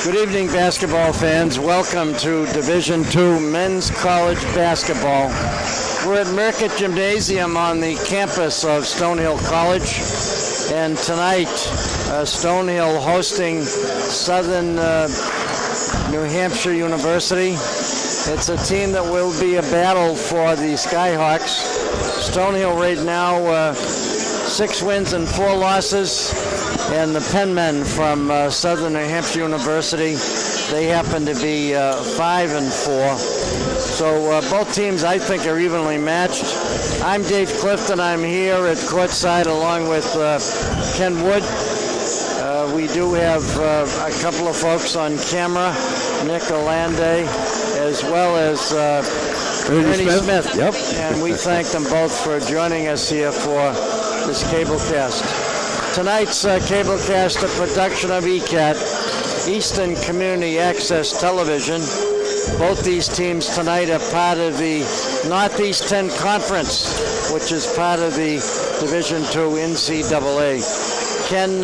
Good evening, basketball fans. Welcome to Division II Men's College Basketball. We're at Merckett Gymnasium on the campus of Stonehill College, and tonight Stonehill hosting Southern New Hampshire University. It's a team that will be a battle for the Skyhawks. Stonehill right now 6 wins and 4 losses. And the Penmen from Southern New Hampshire University, they happen to be 5 and 4. So both teams, I think, are evenly matched. I'm Dave Clifton. I'm here at courtside along with Ken Wood. We do have a couple of folks on camera, Nick Alande, as well as Ernie Smith. Yep. And we thank them both for joining us here for this cablecast. Tonight's cablecast, a production of ECAT, Easton Community Access Television. Both these teams tonight are part of the Northeast 10 Conference, which is part of the Division II NCAA. Ken,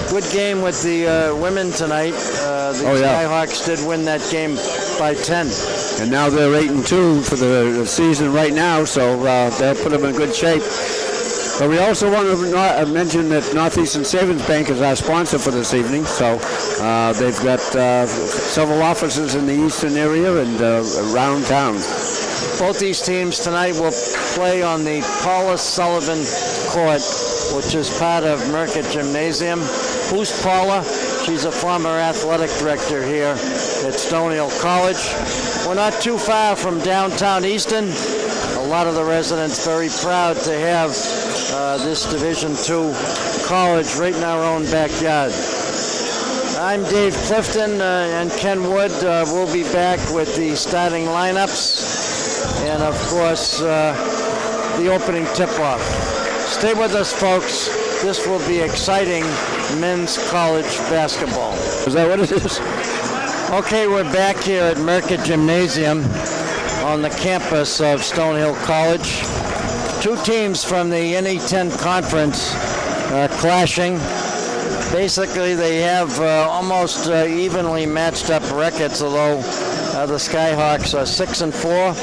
good game with the women tonight. Skyhawks did win that game by 10. And now they're 8-2 for the season right now, so they'll put them in good shape. But we also want to mention that Northeastern Savings Bank is our sponsor for this evening. So they've got several offices in the Easton area and around town. Both these teams tonight will play on the Paula Sullivan Court, which is part of Merckett Gymnasium. Who's Paula? She's a former athletic director here at Stonehill College. We're not too far from downtown Easton. A lot of the residents very proud to have this Division II college right in our own backyard. I'm Dave Clifton and Ken Wood. We'll be back with the starting lineups and, of course, the opening tip-off. Stay with us, folks. This will be exciting men's college basketball. Is that what it is? Okay, we're back here at Merckett Gymnasium on the campus of Stonehill College. 2 teams from the NE10 Conference clashing. Basically, they have almost evenly matched up records, although the Skyhawks are 6 and 4.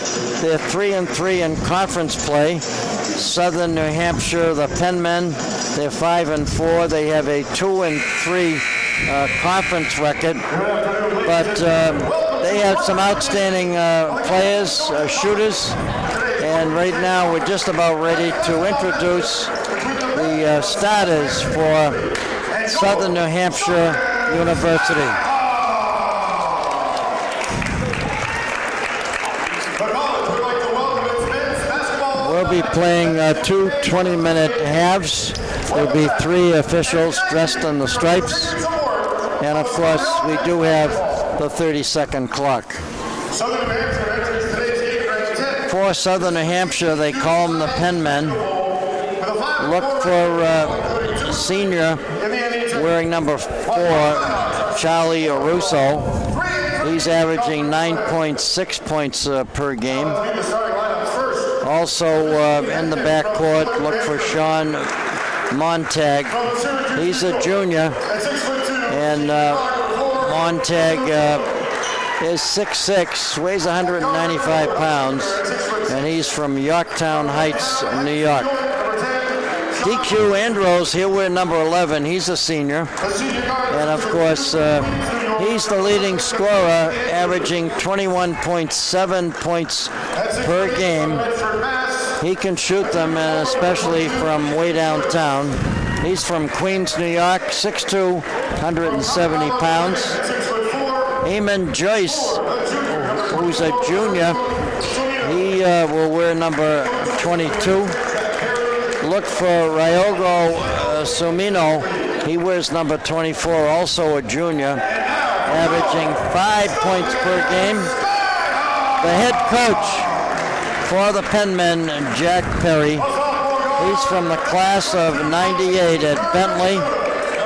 They're 3 and 3 in conference play. Southern New Hampshire, the Penmen, they're 5 and 4. They have a 2 and 3 conference record, but they have some outstanding players, shooters. And right now we're just about ready to introduce the starters for Southern New Hampshire University. We'll be playing 2 20-minute halves. There'll be 3 officials dressed in the stripes. And of course, we do have the 30-second clock. For Southern New Hampshire, they call them the Penmen. Look for senior wearing number 4, Charlie Russo. He's averaging 9.6 points per game. Also in the backcourt, look for Sean Montague. He's a junior, and Montague is 6'6", weighs 195 pounds, and he's from Yorktown Heights, New York. DQ Andros, he'll wear number 11. He's a senior. And, of course, he's the leading scorer, averaging 21.7 points per game. He can shoot them, and especially from way downtown. He's from Queens, New York, 6'2", 170 pounds. Eamon Joyce, who's a junior, he will wear number 22. Look for Ryogo Sumino. He wears number 24, also a junior, averaging 5 points per game. The head coach for the Penmen, Jack Perry. He's from the class of 98 at Bentley.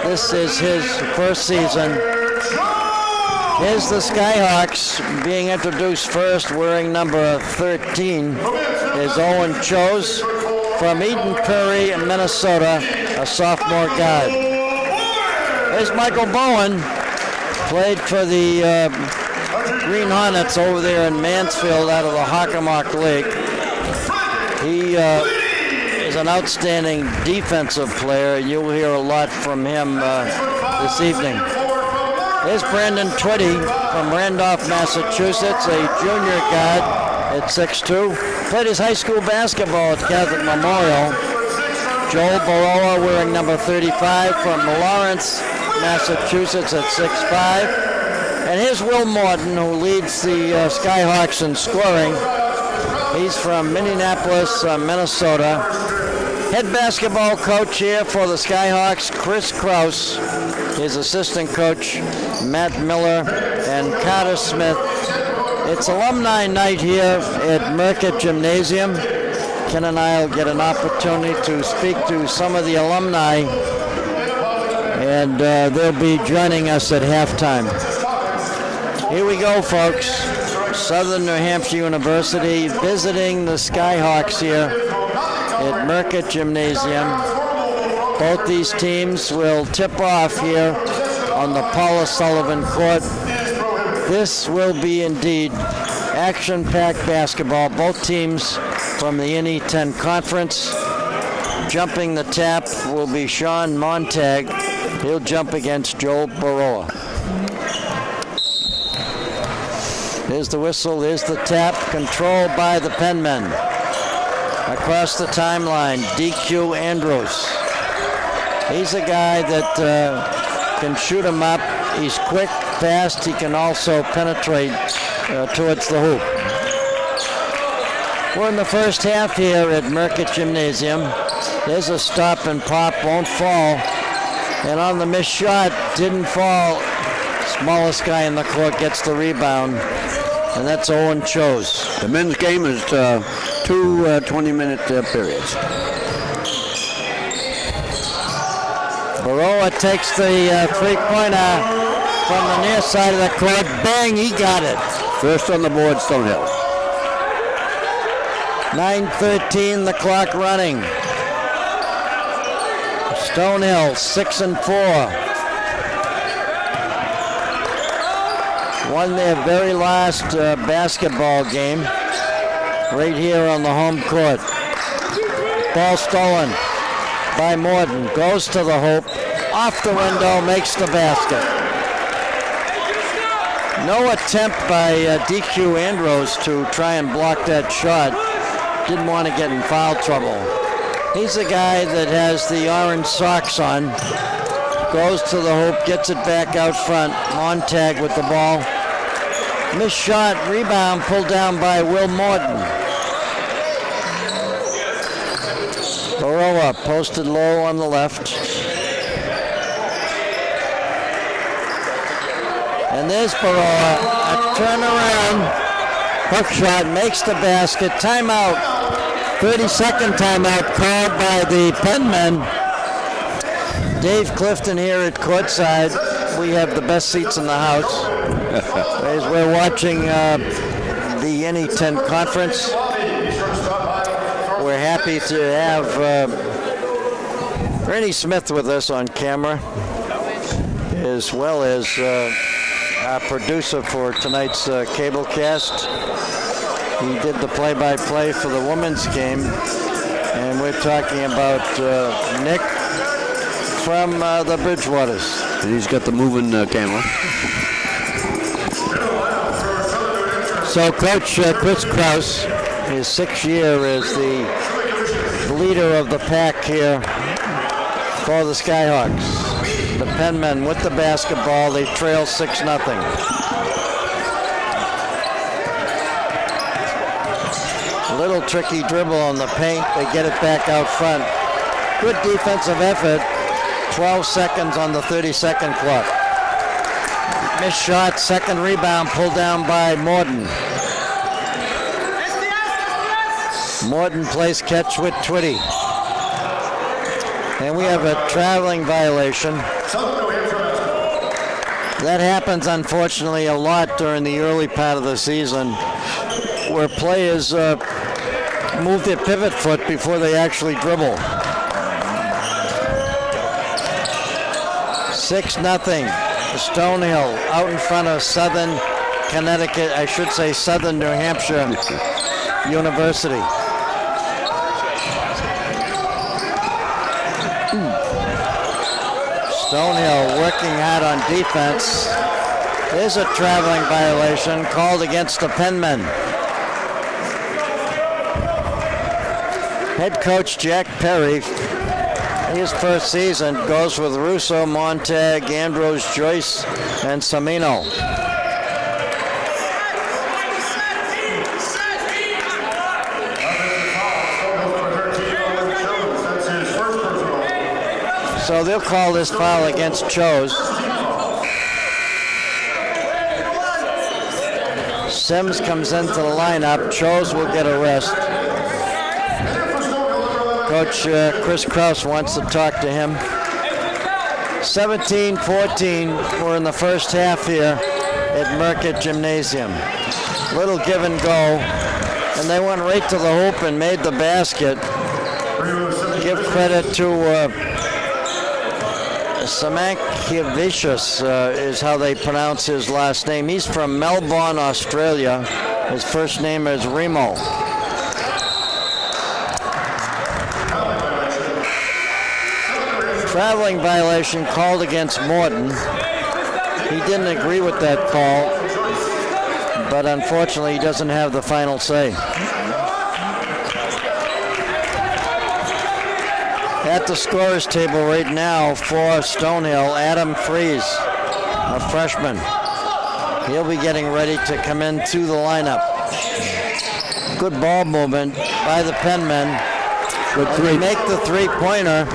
This is his first season. Here's the Skyhawks being introduced first, wearing number 13, is Owen Chose from Eden Prairie, Minnesota, a sophomore guard. There's Michael Bowen. Played for the Green Hornets over there in Mansfield out of the Hockomock League. He is an outstanding defensive player. You'll hear a lot from him this evening. There's Brandon Twitty from Randolph, Massachusetts, a junior guard at 6'2". Played his high school basketball at Catholic Memorial. Joel Baroa wearing number 35 from Lawrence, Massachusetts at 6'5". And here's Will Morton, who leads the Skyhawks in scoring. He's from Minneapolis, Minnesota. Head basketball coach here for the Skyhawks, Chris Kraus. His assistant coach, Matt Miller, and Carter Smith. It's alumni night here at Merckett Gymnasium. Ken and I will get an opportunity to speak to some of the alumni, and they'll be joining us at halftime. Here we go, folks. Southern New Hampshire University visiting the Skyhawks here at Merckett Gymnasium. Both these teams will tip off here on the Paula Sullivan court. This will be indeed action-packed basketball. Both teams from the NE10 conference. Jumping the tap will be Sean Montague. He'll jump against Joel Baroa. There's the whistle, there's the tap, controlled by the Penmen. Across the timeline, DQ Andrews. He's a guy that can shoot him up. He's quick, fast. He can also penetrate towards the hoop. We're in the first half here at Merckett Gymnasium. There's a stop and pop, won't fall. And on the missed shot, didn't fall. Smallest guy in the court gets the rebound. And that's Owen Chose. The men's game is two 20-minute periods. Baroa takes the three-pointer from the near side of the court. Bang, he got it. First on the board, Stonehill. 9:13, the clock running. Stonehill, 6-4. Won their very last basketball game right here on the home court. Ball stolen by Morton. Goes to the hoop. Off the window, makes the basket. No attempt by DQ Andrews to try and block that shot. Didn't want to get in foul trouble. He's a guy that has the orange socks on. Goes to the hoop, gets it back out front. Montague with the ball. Missed shot, rebound pulled down by Will Morton. Baroa posted low on the left. And there's Baroa, a turnaround, hook shot, makes the basket. Timeout, 30-second timeout called by the Penmen. Dave Clifton here at courtside. We have the best seats in the house. As we're watching the NE10 conference. We're happy to have Ernie Smith with us on camera, as well as our producer for tonight's cable cast. He did the play-by-play for the women's game, and we're talking about Nick from the Bridgewaters. And he's got the moving camera. So Coach Chris Kraus, his 6th year as the leader of the pack here for the Skyhawks. The Penmen with the basketball, they trail 6-0. Little tricky dribble on the paint, they get it back out front. Good defensive effort, 12 seconds on the 30-second clock. Missed shot, second rebound pulled down by Morton. Morton plays catch with Twitty. And we have a traveling violation. That happens, unfortunately, a lot during the early part of the season, where players move their pivot foot before they actually dribble. 6-0. Stonehill out in front of Southern Connecticut, I should say Southern New Hampshire University. Stonehill working hard on defense. There's a traveling violation called against the Penmen. Head coach Jack Perry, his first season, goes with Russo, Montague, Andrews, Joyce, and Samino. So they'll call this foul against Chose. Sims comes into the lineup. Chose will get a rest. Coach Chris Kraus wants to talk to him. 17-14, we're in the first half here at Merckett Gymnasium. Little give and go, and they went right to the hoop and made the basket. Give credit to Samankiewicz is how they pronounce his last name. He's from Melbourne, Australia. His first name is Remo. Traveling violation called against Morton. He didn't agree with that call, but unfortunately he doesn't have the final say. At the scorer's table right now for Stonehill, Adam Fries, a freshman. He'll be getting ready to come into the lineup. Good ball movement by the Penmen. They make the three-pointer.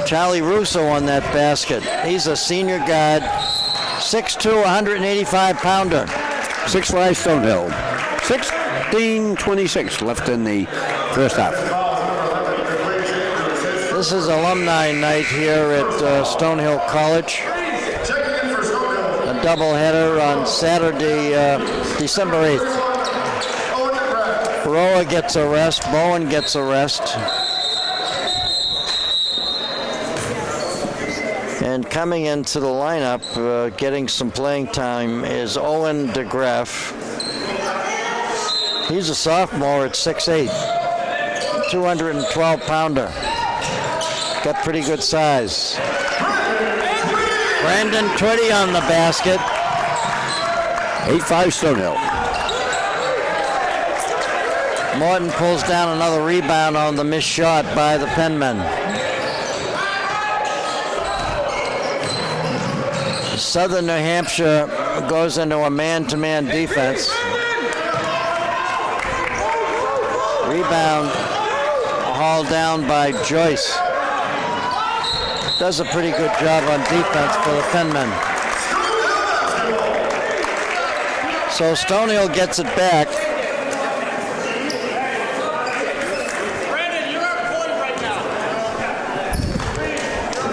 Charlie Russo on that basket. He's a senior guard, 6'2", 185-pounder. 6'5" Stonehill. 16:26 left in the first half. This is alumni night here at Stonehill College. A doubleheader on Saturday, December 8th. Roa gets a rest, Bowen gets a rest. And coming into the lineup, getting some playing time, is Owen DeGraff. He's a sophomore at 6'8", 212-pounder. Got pretty good size. Brandon Twitty on the basket. 8'5" Stonehill. Morton pulls down another rebound on the missed shot by the Penmen. Southern New Hampshire goes into a man-to-man defense. Rebound hauled down by Joyce. Does a pretty good job on defense for the Penmen. So Stonehill gets it back.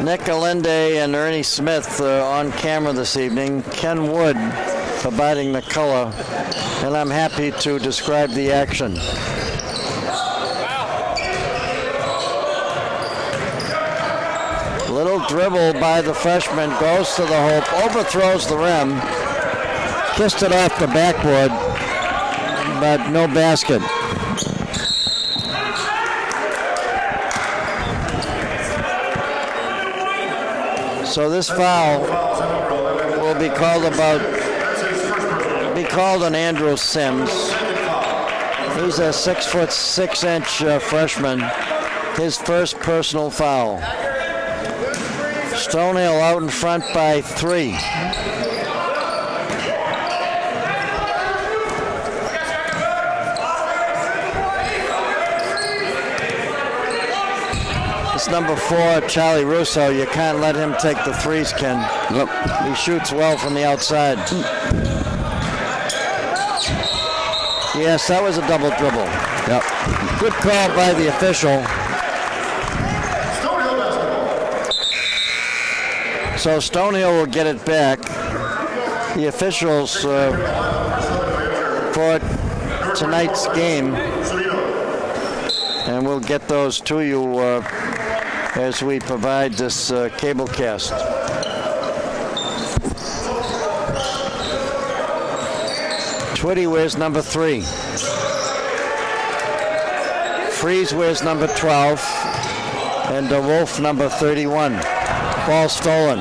Nick Allende and Ernie Smith on camera this evening. Ken Wood providing the color, and I'm happy to describe the action. Little dribble by the freshman, goes to the hoop, overthrows the rim, kissed it off the backboard, but no basket. So this foul will be called on Andrew Sims. He's a 6'6" freshman. His first personal foul. Stonehill out in front by 3. It's number 4, Charlie Russo. You can't let him take the threes, Ken. Yep. He shoots well from the outside. Yes, that was a double dribble. Yep. Good call by the official. So Stonehill will get it back. The officials for tonight's game, and we'll get those to you as we provide this cable cast. Twitty wears number 3. Freeze wears number 12. And DeWolf number 31. Ball stolen.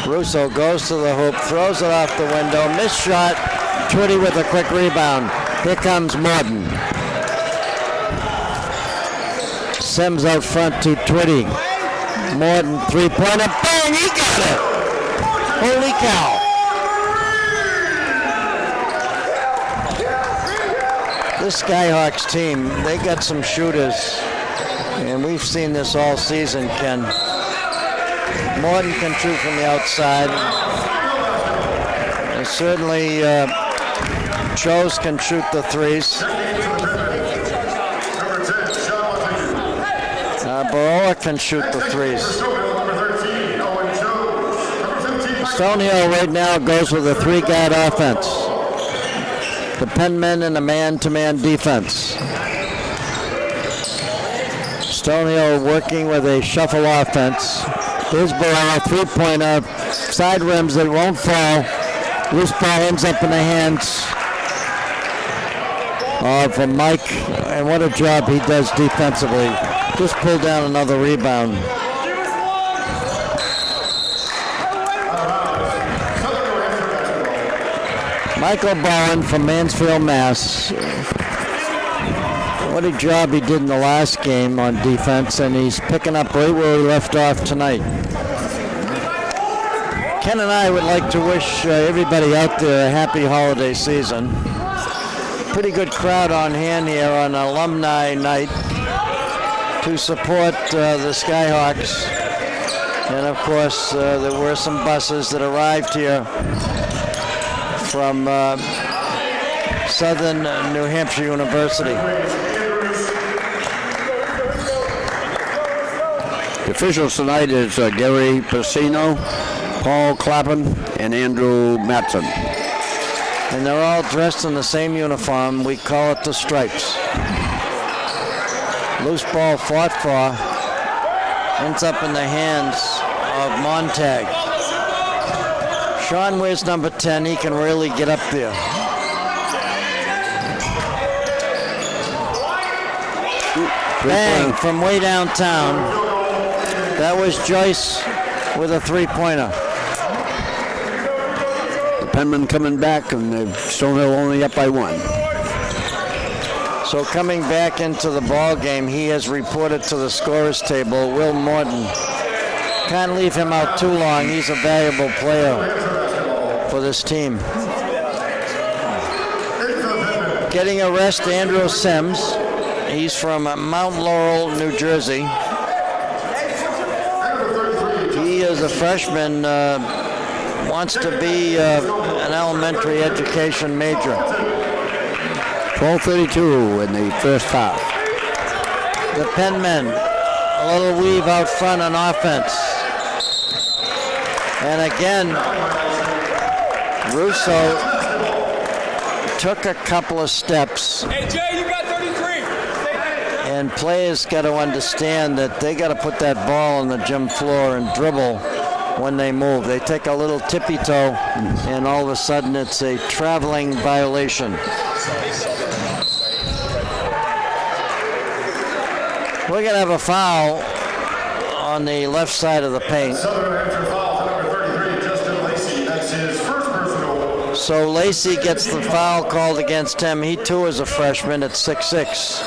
Russo goes to the hoop, throws it off the window, missed shot. Twitty with a quick rebound. Here comes Morton. Sims out front to Twitty. Morton, three-pointer, bang, he got it! Holy cow. This Skyhawks team, they got some shooters, and we've seen this all season, Ken. Morton can shoot from the outside. And certainly Chose can shoot the threes. Baroa can shoot the threes. Stonehill right now goes with a 3-guard offense. The Penmen in a man-to-man defense. Stonehill working with a shuffle offense. Here's Baroa, 3-pointer, side rims that won't fall. Loose ball ends up in the hands of Mike, and what a job he does defensively. Just pulled down another rebound. Michael Bowen from Mansfield, Mass. What a job he did in the last game on defense, and he's picking up right where he left off tonight. Ken and I would like to wish everybody out there a happy holiday season. Pretty good crowd on hand here on Alumni Night to support the Skyhawks. And of course, there were some buses that arrived here from Southern New Hampshire University. The officials tonight is Gary Pacino, Paul Clapham, and Andrew Matson. And they're all dressed in the same uniform. We call it the Stripes. Loose ball fought for. Ends up in the hands of Montague. Sean wears number 10. He can really get up there. Bang from way downtown. That was Joyce with a 3-pointer. Penman coming back, and Stonehill only up by 1. So coming back into the ball game, he has reported to the scorers table, Will Morton. Can't leave him out too long. He's a valuable player for this team. Getting a rest, Andrew Sims. He's from Mount Laurel, New Jersey. He is a freshman, wants to be an elementary education major. 12:32 in the first half. The Penmen, a little weave out front on offense. And again, Russo took a couple of steps. Hey, Jay, you got 33. And players got to understand that they got to put that ball on the gym floor and dribble when they move. They take a little tippy toe, and all of a sudden it's a traveling violation. We're going to have a foul on the left side of the paint. So Lacey gets the foul called against him. He too is a freshman at 6'6".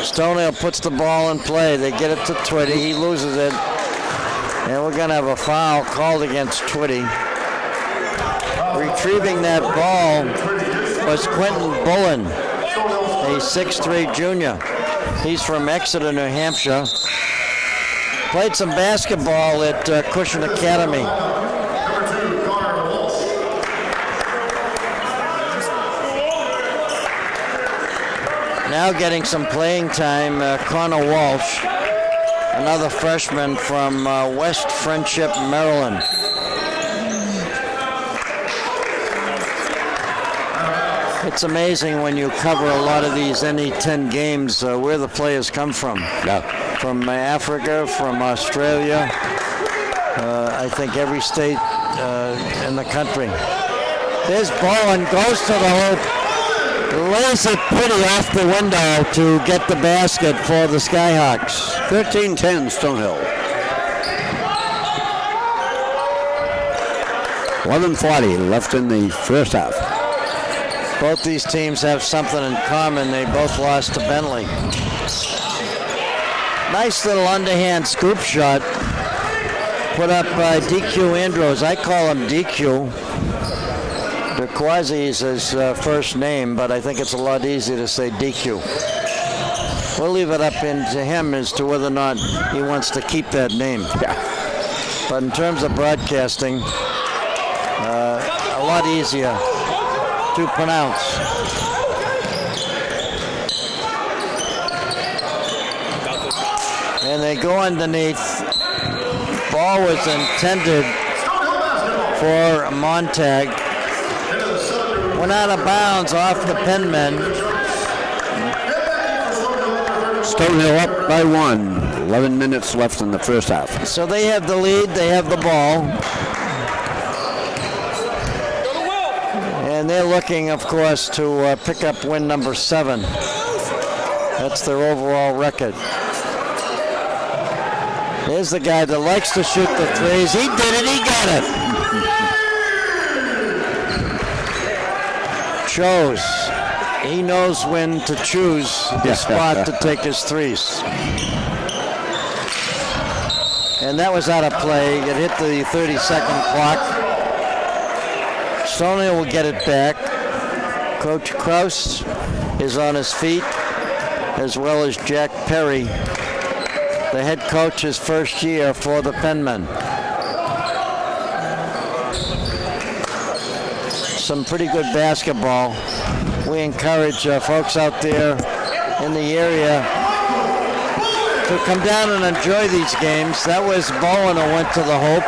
Stonehill puts the ball in play. They get it to Twitty. He loses it. And we're going to have a foul called against Twitty. Retrieving that ball was Quentin Bowen, a 6'3" junior. He's from Exeter, New Hampshire. Played some basketball at Cushing Academy. Now getting some playing time, Connor Walsh, another freshman from West Friendship, Maryland. It's amazing when you cover a lot of these NE10 games where the players come from. Yeah. From Africa, from Australia, I think every state in the country. There's Bowen, goes to the hoop, lays it pretty off the window to get the basket for the Skyhawks. 13-10 Stonehill. 11:40 left in the first half. Both these teams have something in common. They both lost to Bentley. Nice little underhand scoop shot put up by DQ Andrews. I call him DQ. DeQuasi is his first name, but I think it's a lot easier to say DQ. We'll leave it up to him as to whether or not he wants to keep that name. Yeah. But in terms of broadcasting, a lot easier to pronounce. And they go underneath. Ball was intended for Montague. Went out of bounds off the penman. Stonehill up by 1. 11 minutes left in the first half. So they have the lead. They have the ball. And they're looking, of course, to pick up win number 7. That's their overall record. There's the guy that likes to shoot the threes. He did it. He got it. Chose. He knows when to choose the spot to take his threes. And that was out of play. It hit the 30-second clock. Stonehill will get it back. Coach Kraus is on his feet, as well as Jack Perry, the head coach his first year for the Penmen. Some pretty good basketball. We encourage folks out there in the area to come down and enjoy these games. That was Bowen who went to the hoop.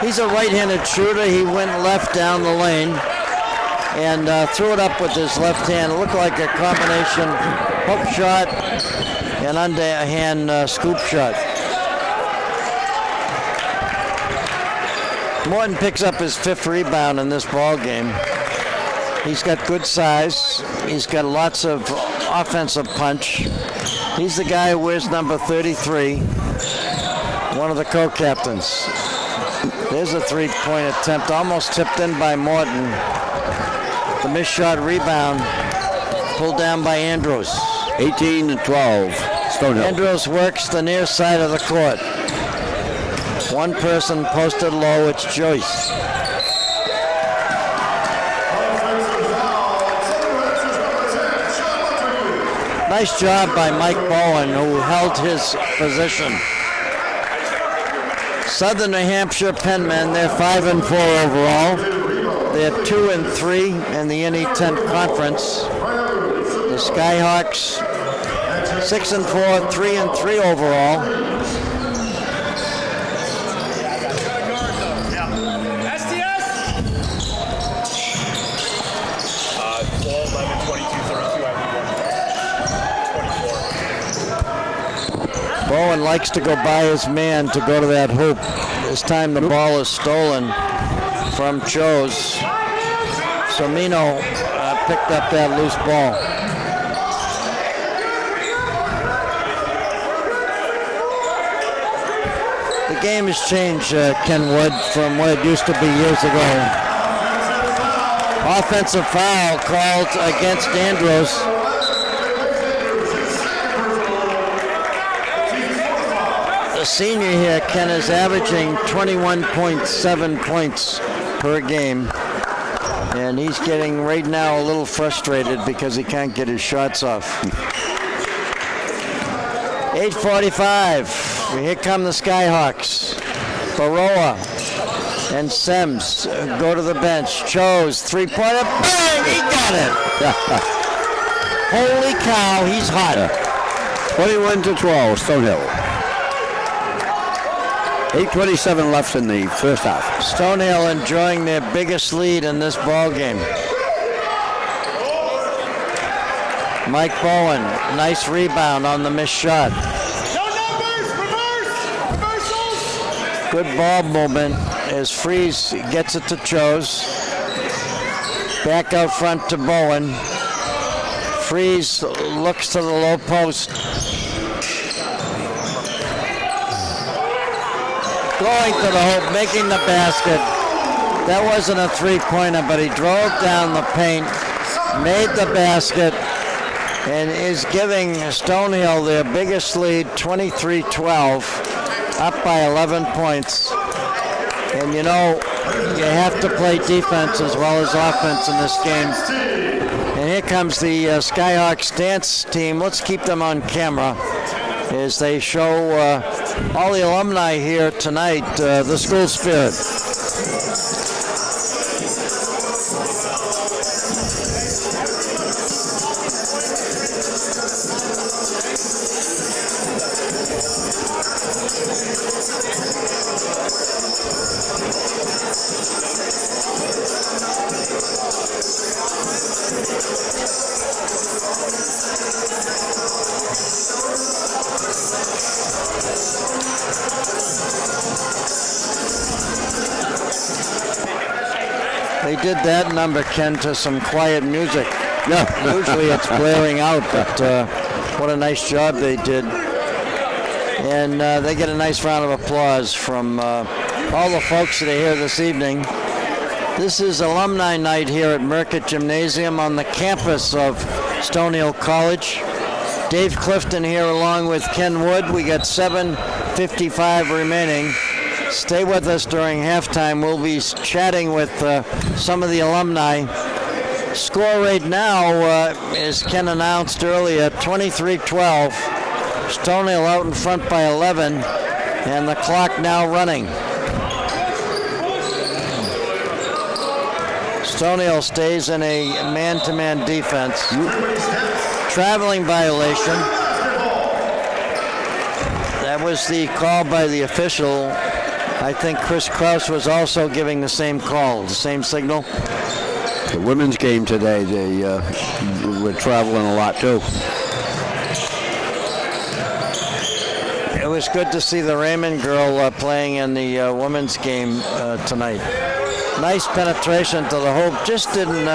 He's a right-handed shooter. He went left down the lane and threw it up with his left hand. It looked like a combination hook shot and underhand scoop shot. Morton picks up his 5th rebound in this ball game. He's got good size. He's got lots of offensive punch. He's the guy who wears number 33, one of the co-captains. There's a 3-point attempt, almost tipped in by Morton. The missed shot rebound, pulled down by Andrews. 18-12, Stonehill. Andrews works the near side of the court. One person posted low, it's Joyce. Nice job by Mike Bowen, who held his position. Southern New Hampshire Penmen, they're 5-4 overall. They're 2-3 in the NE10 conference. The Skyhawks 6-4, 3-3 overall. Bowen likes to go by his man to go to that hoop. This time the ball is stolen from Chose. So Mino picked up that loose ball. The game has changed, Kenwood, from what it used to be years ago. Offensive foul called against Andrews. The senior here, Ken, is averaging 21.7 points per game. And he's getting right now a little frustrated because he can't get his shots off. 8:45. Here come the Skyhawks. Baroa and Sems go to the bench. Chose, three-pointer, bang! He got it! Holy cow, he's hot. 21-12, Stonehill. 8:27 left in the first half. Stonehill enjoying their biggest lead in this ball game. Mike Bowen, nice rebound on the missed shot. Good ball movement as Freeze gets it to Chose. Back out front to Bowen. Freeze looks to the low post. Going to the hoop, making the basket. That wasn't a three-pointer, but he drove down the paint, made the basket, and is giving Stonehill their biggest lead, 23-12, up by 11 points. And you know, you have to play defense as well as offense in this game. And here comes the Skyhawks dance team. Let's keep them on camera as they show all the alumni here tonight, the school spirit. They did that number, Ken, to some quiet music. Yeah, usually it's blaring out, but what a nice job they did. And they get a nice round of applause from all the folks that are here this evening. This is alumni night here at Mercott Gymnasium on the campus of Stonehill College. Dave Clifton here along with Ken Wood. We got 7:55 remaining. Stay with us during halftime. We'll be chatting with some of the alumni. Score right now, as Ken announced earlier, 23-12. Stonehill out in front by 11, and the clock now running. Stonehill stays in a man-to-man defense. Traveling violation. That was the call by the official. I think Chris Kraus was also giving the same call, the same signal. The women's game today, they were traveling a lot too. It was good to see the Raymond girl playing in the women's game tonight. Nice penetration to the hoop, just didn't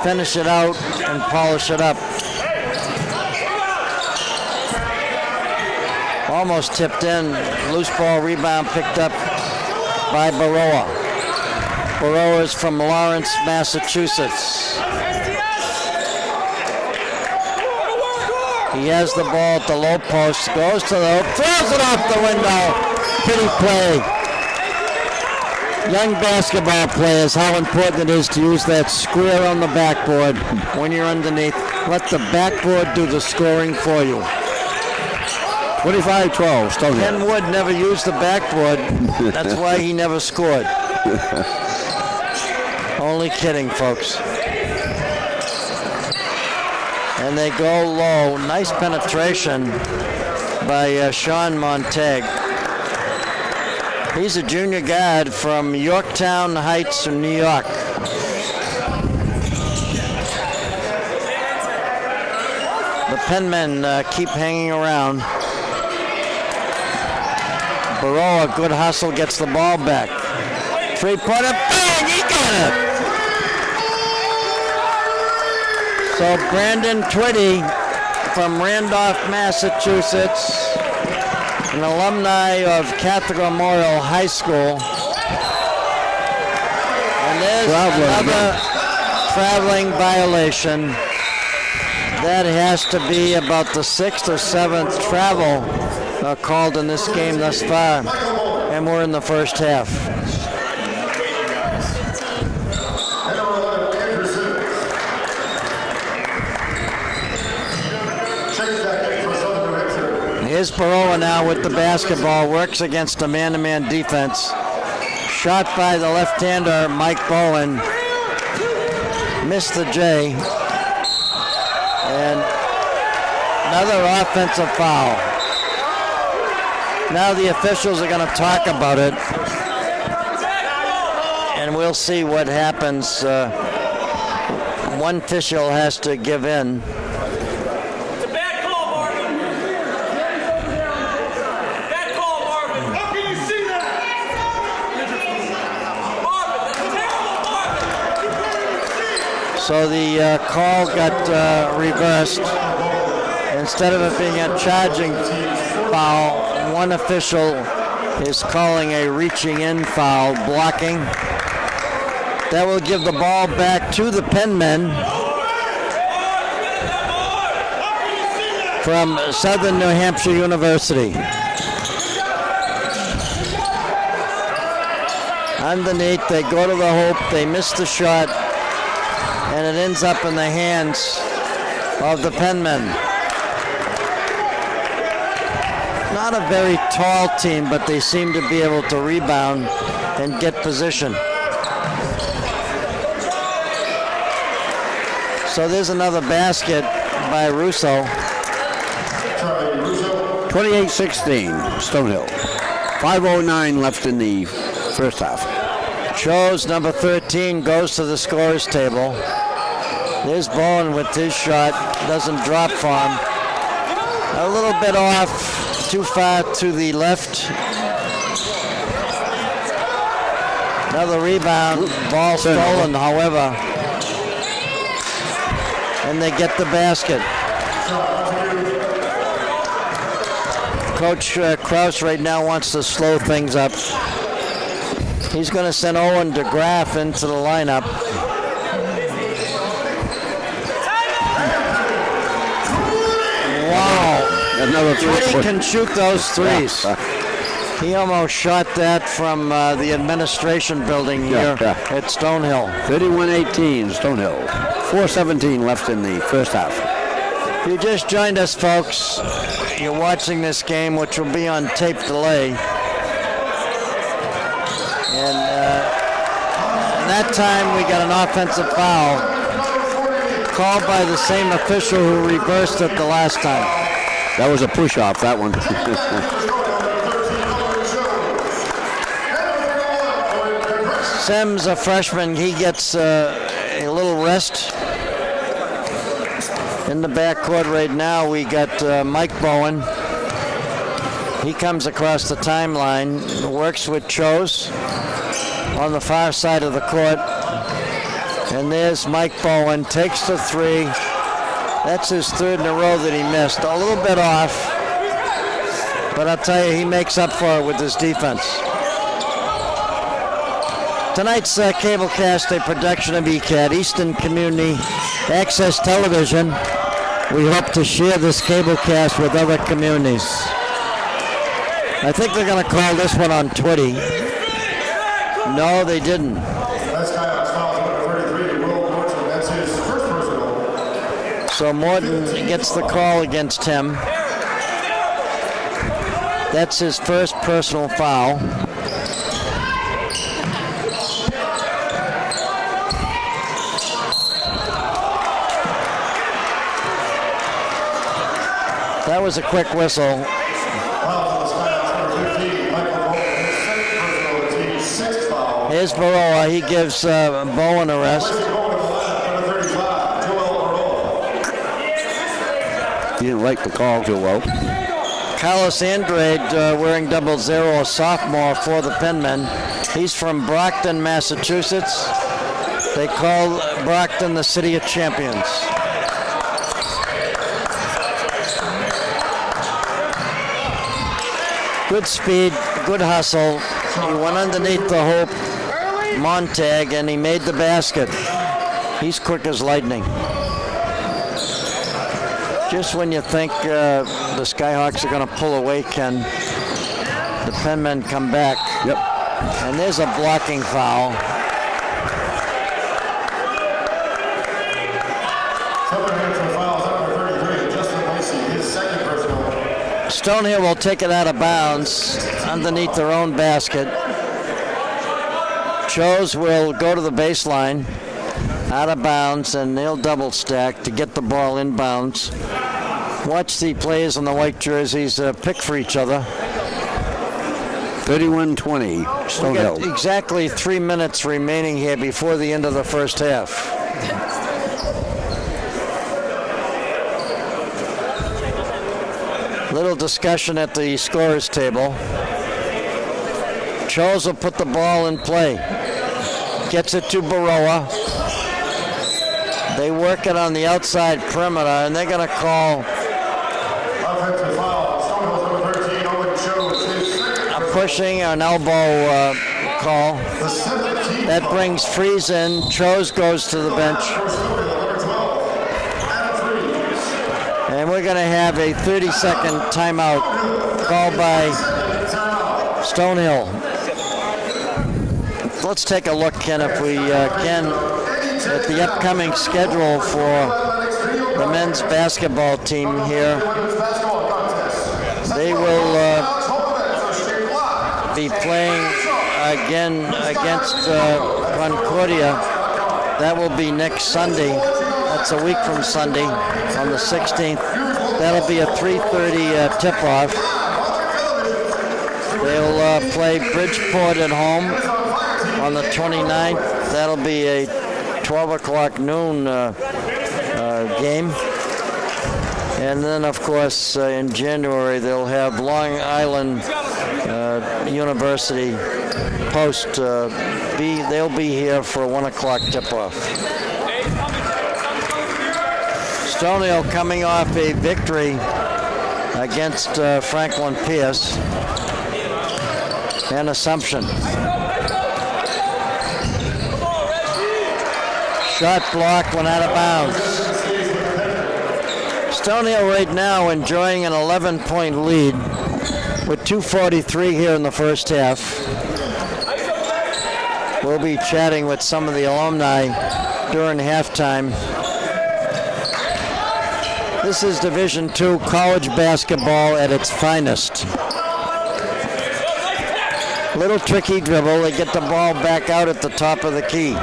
finish it out and polish it up. Almost tipped in. Loose ball rebound picked up by Baroa. Baroa is from Lawrence, Massachusetts. He has the ball at the low post, goes to the hoop, throws it off the window. Pretty play. Young basketball players, how important it is to use that square on the backboard when you're underneath. Let the backboard do the scoring for you. 25-12, Stonehill. Ken Wood never used the backboard. That's why he never scored. Only kidding, folks. And they go low. Nice penetration by Sean Montague. He's a junior guard from Yorktown Heights, New York. The Penmen keep hanging around. Baroa, good hustle, gets the ball back. Three-pointer, bang, he got it! So Brandon Twitty from Randolph, Massachusetts, an alumni of Catholic Memorial High School. And there's another traveling violation. That has to be about the 6th or 7th travel called in this game thus far, and we're in the first half. Here's Baroa now with the basketball, works against a man-to-man defense. Shot by the left-hander, Mike Bowen. Missed the J. And another offensive foul. Now the officials are going to talk about it, and we'll see what happens. One official has to give in. It's a bad call, Marvin. Bad call, Marvin. How can you see that? Marvin, that's terrible, Marvin. So the call got reversed. Instead of it being a charging foul, one official is calling a reaching in foul, blocking. That will give the ball back to the Penmen from Southern New Hampshire University. Underneath, they go to the hoop, they miss the shot, and it ends up in the hands of the Penmen. Not a very tall team, but they seem to be able to rebound and get position. So there's another basket by Russo. 28-16, Stonehill. 5:09 left in the first half. Chose, number 13, goes to the scorer's table. There's Bowen with his shot. Doesn't drop for him. A little bit off, too far to the left. Another rebound, ball stolen, however. And they get the basket. Coach Kraus right now wants to slow things up. He's going to send Owen DeGraff into the lineup. Wow. Another He can shoot those threes. He almost shot that from the administration building here at Stonehill. 31-18, Stonehill. 4:17 left in the first half. If you just joined us, folks, you're watching this game, which will be on tape delay. And that time we got an offensive foul called by the same official who reversed it the last time. That was a push-off, that one. Sims, a freshman, he gets a little rest. In the backcourt right now, we got Mike Bowen. He comes across the timeline, works with Chose on the far side of the court. And there's Mike Bowen, takes the three. That's his third in a row that he missed. A little bit off, but I'll tell you, he makes up for it with his defense. Tonight's cablecast, a production of ECAT, Easton Community Access Television. We hope to share this cablecast with other communities. I think they're going to call this one on Twitty. No, they didn't. So Morton gets the call against him. That's his first personal foul. That was a quick whistle. Here's Baroa. He gives Bowen a rest. He didn't like the call too well. Carlos Andrade wearing 00, a sophomore for the Penmen. He's from Brockton, Massachusetts. They call Brockton the City of Champions. Good speed, good hustle. He went underneath the hoop, Montague, and he made the basket. He's quick as lightning. Just when you think the Skyhawks are going to pull away, Ken, the Penmen come back. Yep. And there's a blocking foul. Stonehill will take it out of bounds underneath their own basket. Chose will go to the baseline, out of bounds, and they'll double stack to get the ball inbounds. Watch the players on the white jerseys pick for each other. 31-20, Stonehill. We got exactly 3 minutes remaining here before the end of the first half. Little discussion at the scorer's table. Chose will put the ball in play. Gets it to Baroa. They work it on the outside perimeter, and they're going to call Offensive foul. Stonehill's number 13, Owen Jones, his second. a pushing, an elbow call. The 17th That brings Freeze in. Chose goes to the bench. for Stonehill, number 12. Adam Freeze. And we're going to have a 30-second timeout called by Stonehill. Let's take a look, Ken, if we can, at the upcoming schedule for the men's basketball team here. They will be playing again against Concordia. That will be next Sunday. That's a week from Sunday on the 16th. That'll be a 3:30 tip-off. They'll play Bridgeport at home on the 29th. That'll be a 12 o'clock noon game. And then, of course, in January, they'll have Long Island University post. They'll be here for a 1 o'clock tip-off. Stonehill coming off a victory against Franklin Pierce and Assumption. Shot block went out of bounds. Stonehill right now enjoying an 11-point lead with 2:43 here in the first half. We'll be chatting with some of the alumni during halftime. This is Division II college basketball at its finest. Little tricky dribble. They get the ball back out at the top of the key.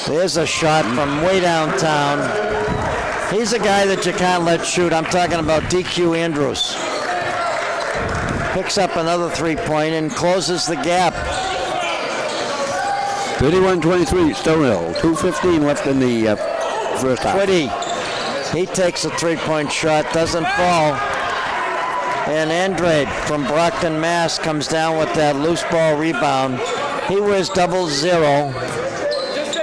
There's a shot from way downtown. He's a guy that you can't let shoot. I'm talking about DQ Andrews. Picks up another 3-point and closes the gap. 31-23 Stonehill. 2:15 left in the first half. Twitty, he takes a 3-point shot, doesn't fall. And Andrade from Brockton, Mass. comes down with that loose ball rebound. He wears 00.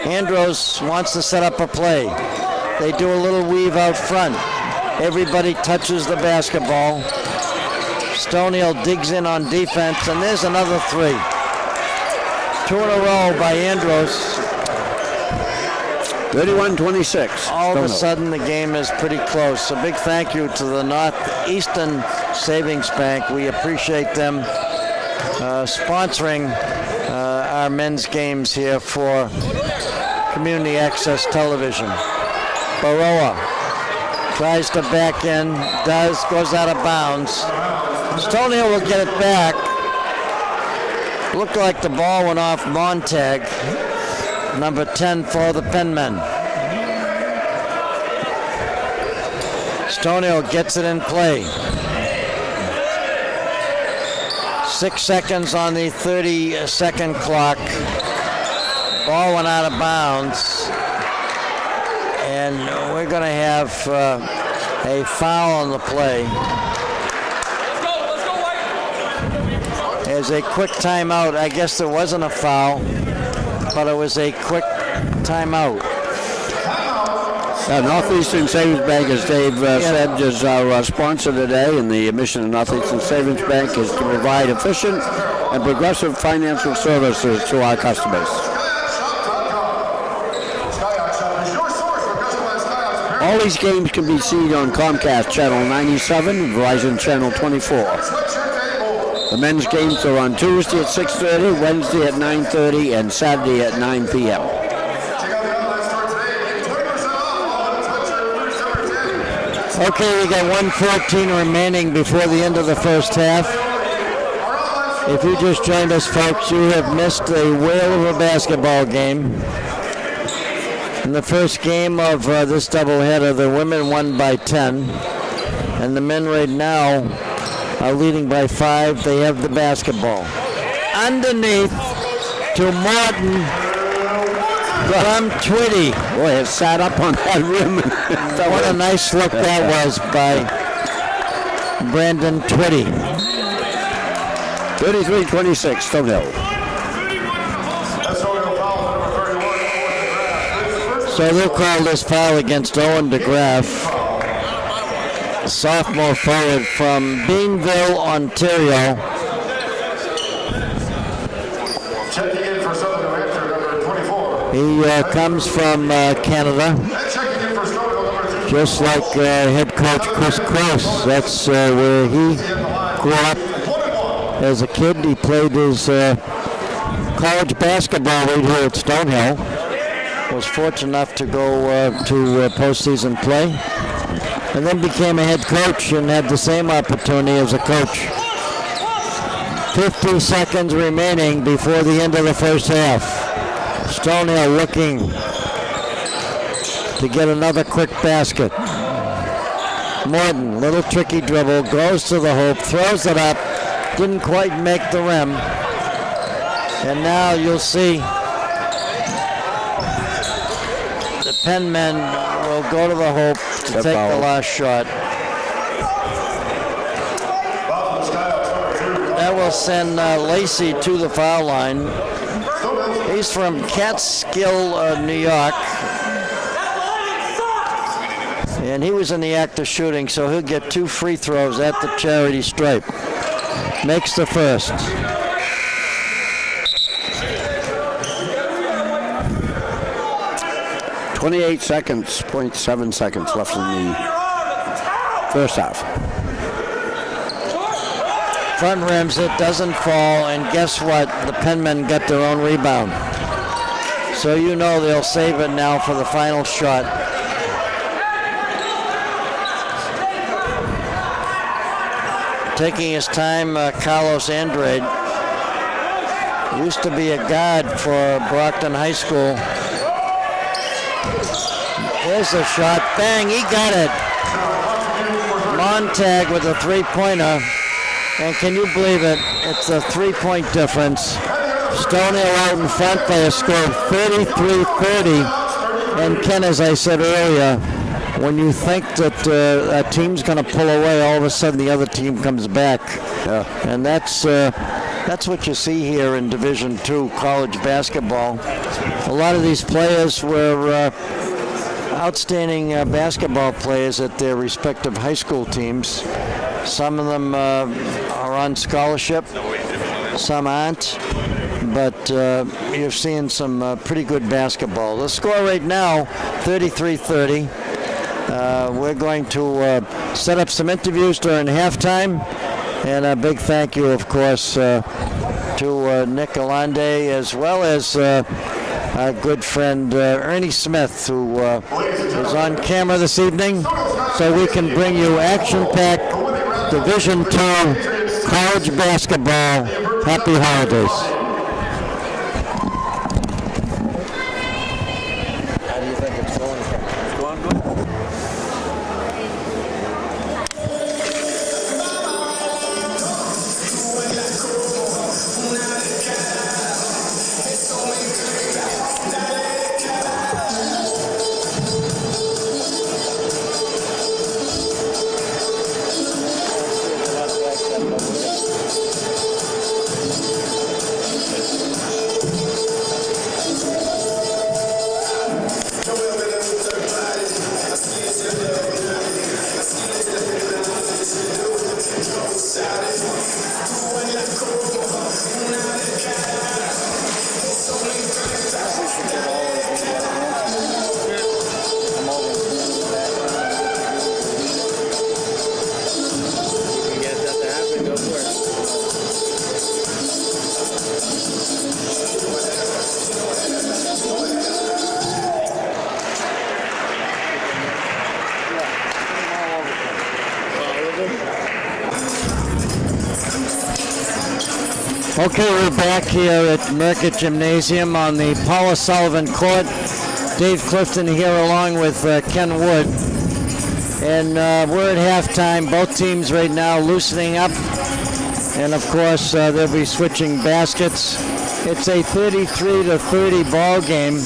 Andros wants to set up a play. They do a little weave out front. Everybody touches the basketball. Stonehill digs in on defense, and there's another 3. 2 in a row by Andros. 31-26. All of a Stonehill. sudden, the game is pretty close. A big thank you to the Easton Savings Bank. We appreciate them sponsoring our men's games here for Community Access Television. Baroa tries to back in, goes out of bounds. Stonehill will get it back. Looked like the ball went off Montague, number 10 for the Penmen. Stonehill gets it in play. 6 seconds on the 30-second clock. Ball went out of bounds. And we're going to have a foul on the play. There's a quick timeout. I guess there wasn't a foul, but it was a quick timeout. Northeastern Savings Bank, as Dave said, is our sponsor today, and the mission of Northeastern Savings Bank is to provide efficient and progressive financial services to our customers. All these games can be seen on Comcast Channel 97 and Verizon Channel 24. The men's games are on Tuesday at 6:30, Wednesday at 9:30, and Saturday at 9 p.m. Okay, we got 1:14 remaining before the end of the first half. If you just joined us, folks, you have missed a whale of a basketball game. In the first game of this doubleheader, the women won by 10, and the men right now are leading by 5. They have the basketball. Underneath to Martin from Twitty. Boy, it sat up on that rim. What a nice look that was by Brandon Twitty. 33-26, Stonehill. So they'll call this foul against Owen DeGraff, sophomore forward from Beanville, Ontario. Checking in for Southern New Hampshire, number 24. He comes from Canada, And checking in for Stonehill, number 2. just like head coach Chris Cross. That's where he grew up as a kid. He played his college basketball right here at Stonehill. Was fortunate enough to go to postseason play, and then became a head coach and had the same opportunity as a coach. 50 seconds remaining before the end of the first half. Stonehill looking to get another quick basket. Morton, little tricky dribble, goes to the hoop, throws it up, didn't quite make the rim. And now you'll see the Penn men will go to the hoop to take the last shot. That will send Lacey to the foul line. He's from Catskill, New York. And he was in the act of shooting, so he'll get 2 free throws at the charity stripe. Makes the first. .7 seconds left in the first half. Front rims it, doesn't fall, and guess what? The Penmen got their own rebound. So you know they'll save it now for the final shot. Taking his time, Carlos Andrade. Used to be a guard for Brockton High School. There's a shot. Bang, he got it. Montague with a three-pointer. And can you believe it? It's a 3-point difference. Stonehill out in front by a score of 33-30. And Ken, as I said earlier, when you think that a team's going to pull away, all of a sudden the other team comes back. Yeah. And that's what you see here in Division II college basketball. A lot of these players were outstanding basketball players at their respective high school teams. Some of them are on scholarship, some aren't, but you're seeing some pretty good basketball. The score right now, 33-30. We're going to set up some interviews during halftime, and a big thank you, of course, to Nick Alande, as well as our good friend Ernie Smith, who is on camera this evening, so we can bring you action-packed Division II college basketball. Happy holidays. How do you think it's going? It's going good. Okay, we're back here at Merckett Gymnasium on the Paula Sullivan Court. Dave Clifton here along with Ken Wood. And we're at halftime. Both teams right now loosening up. And of course, they'll be switching baskets. It's a 33-30 ball game.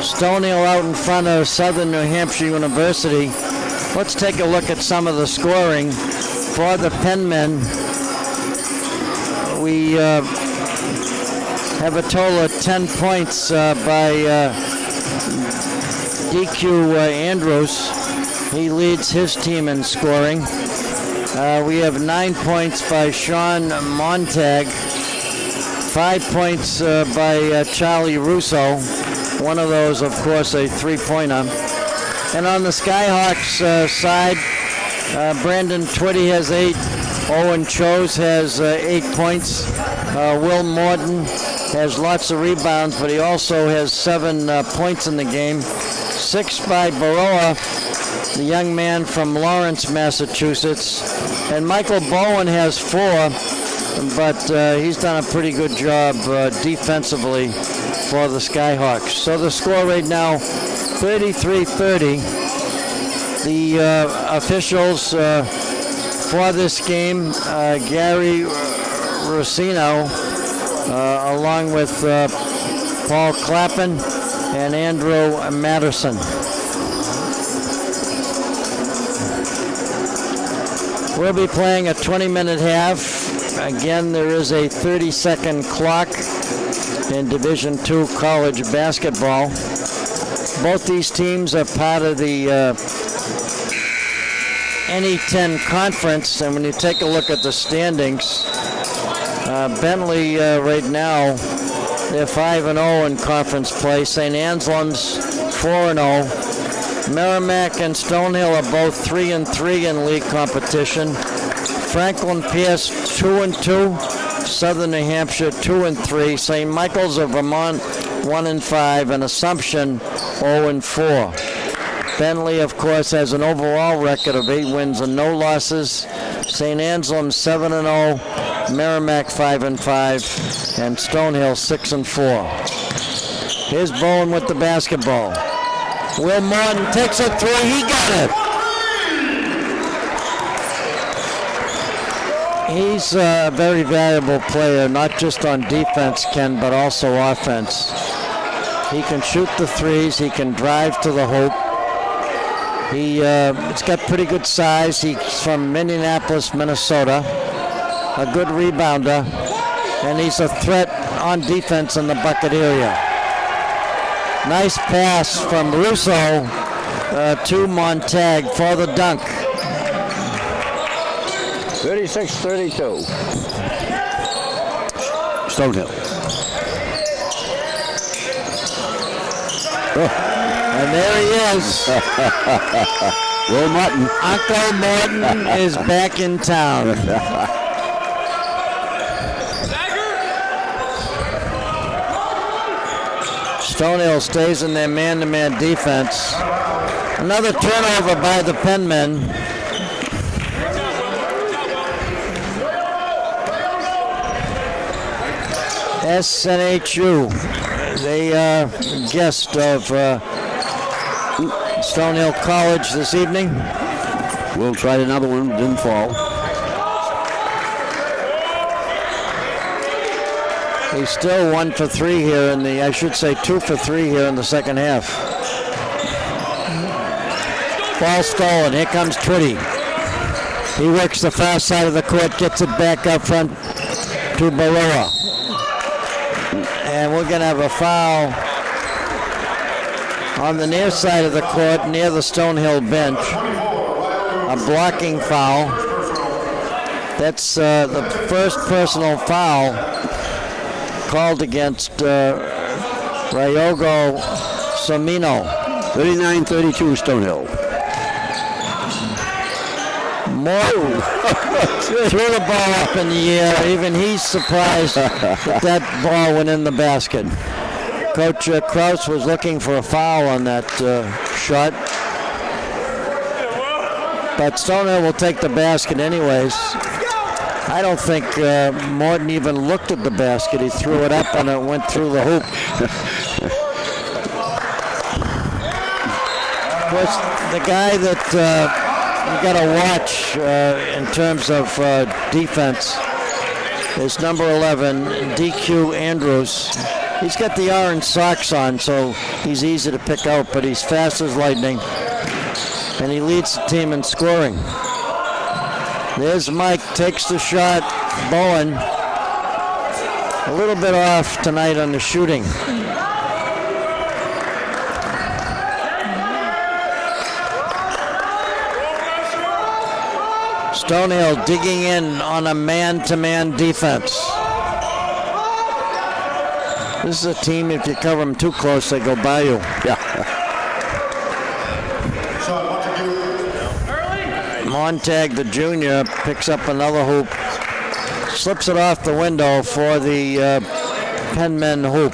Stonehill out in front of Southern New Hampshire University. Let's take a look at some of the scoring for the Penmen. We have a total of 10 points by DQ Andrews. He leads his team in scoring. We have 9 points by Sean Montague, 5 points by Charlie Russo. One of those, of course, a three-pointer. And on the Skyhawks side, Brandon Twitty has 8. Owen Chose has 8 points. Will Morton has lots of rebounds, but he also has 7 points in the game. 6 by Baroa, the young man from Lawrence, Massachusetts. And Michael Bowen has 4, but he's done a pretty good job defensively for the Skyhawks. So the score right now, 33-30. The officials for this game, Gary Rossino, along with Paul Clappin and Andrew Matterson. We'll be playing a 20-minute half. Again, there is a 30-second clock in Division II college basketball. Both these teams are part of the NE10 conference, and when you take a look at the standings, Bentley right now, they're 5-0 in conference play. St. Anselm's 4-0. Merrimack and Stonehill are both 3-3 in league competition. Franklin Pierce 2-2. Southern New Hampshire 2-3. St. Michael's of Vermont 1-5, and Assumption 0-4. Bentley, of course, has an overall record of 8 wins and no losses. St. Anselm 7-0. Merrimack 5-5, and Stonehill 6-4. Here's Bowen with the basketball. Will Morton takes a 3. He got it. He's a very valuable player, not just on defense, Ken, but also offense. He can shoot the threes. He can drive to the hoop. He's got pretty good size. He's from Minneapolis, Minnesota. A good rebounder, and he's a threat on defense in the bucket area. Nice pass from Russo to Montague for the dunk. 36-32. Stonehill. And there he is. Will Morton. Uncle Morton is back in town. Stonehill stays in their man-to-man defense. Another turnover by the Penmen. SNHU, they are guest of Stonehill College this evening. Will tried another one, didn't fall. He's still 1 for 3 here in the, 2 for 3 here in the second half. Ball stolen. Here comes Twitty. He works the far side of the court, gets it back up front to Baroa. And we're going to have a foul on the near side of the court, near the Stonehill bench. A blocking foul. That's the first personal foul called against Ryogo Somino. 39-32 Stonehill. Morton threw the ball up in the air. Even he's surprised that ball went in the basket. Coach Krause was looking for a foul on that shot. But Stonehill will take the basket anyways. I don't think Morton even looked at the basket. He threw it up and it went through the hoop. Of course, the guy that you got to watch in terms of defense is number 11, DQ Andrews. He's got the orange socks on, so he's easy to pick out, but he's fast as lightning, and he leads the team in scoring. There's Mike, takes the shot. Bowen, a little bit off tonight on the shooting. Stonehill digging in on a man-to-man defense. This is a team, if you cover them too close, they go by you. Yeah. Sean Montague. Montague, the junior, picks up another hoop. Slips it off the window for the Penmen hoop.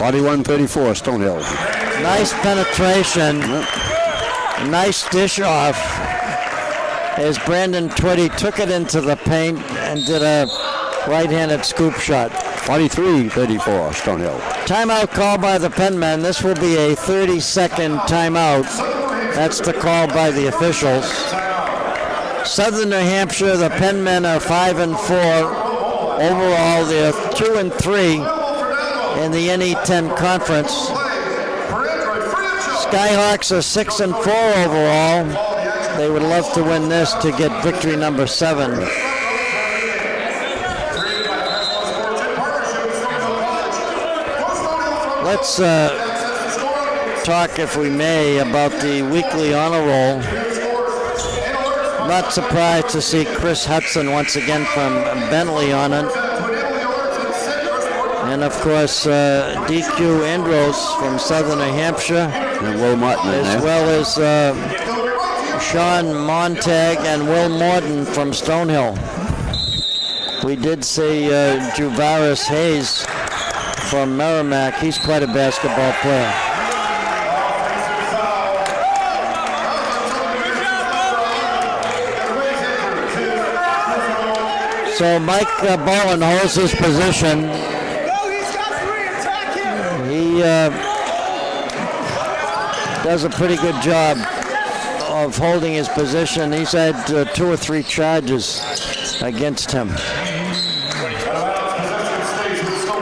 41-34, Stonehill. Nice penetration. Nice dish off as Brandon Twitty took it into the paint and did a right-handed scoop shot. 43-34, Stonehill. Timeout call by the Penmen. This will be a 30-second timeout. That's the call by the officials. Southern New Hampshire, the Penmen are 5-4. Overall, they're 2-3 in the NE10 conference. Skyhawks are 6-4 overall. They would love to win this to get victory number 7. Let's talk, if we may, about the weekly honor roll. Not surprised to see Chris Hudson once again from Bentley on it. And of course, DQ Andros from Southern New Hampshire. And Will Martin in as there. well as Sean Montague and Will Morton from Stonehill. We did see Juvaris Hayes from Merrimack. He's quite a basketball player. So Mike Bowen holds his position. He does a pretty good job of holding his position. He's had 2 or 3 charges against him.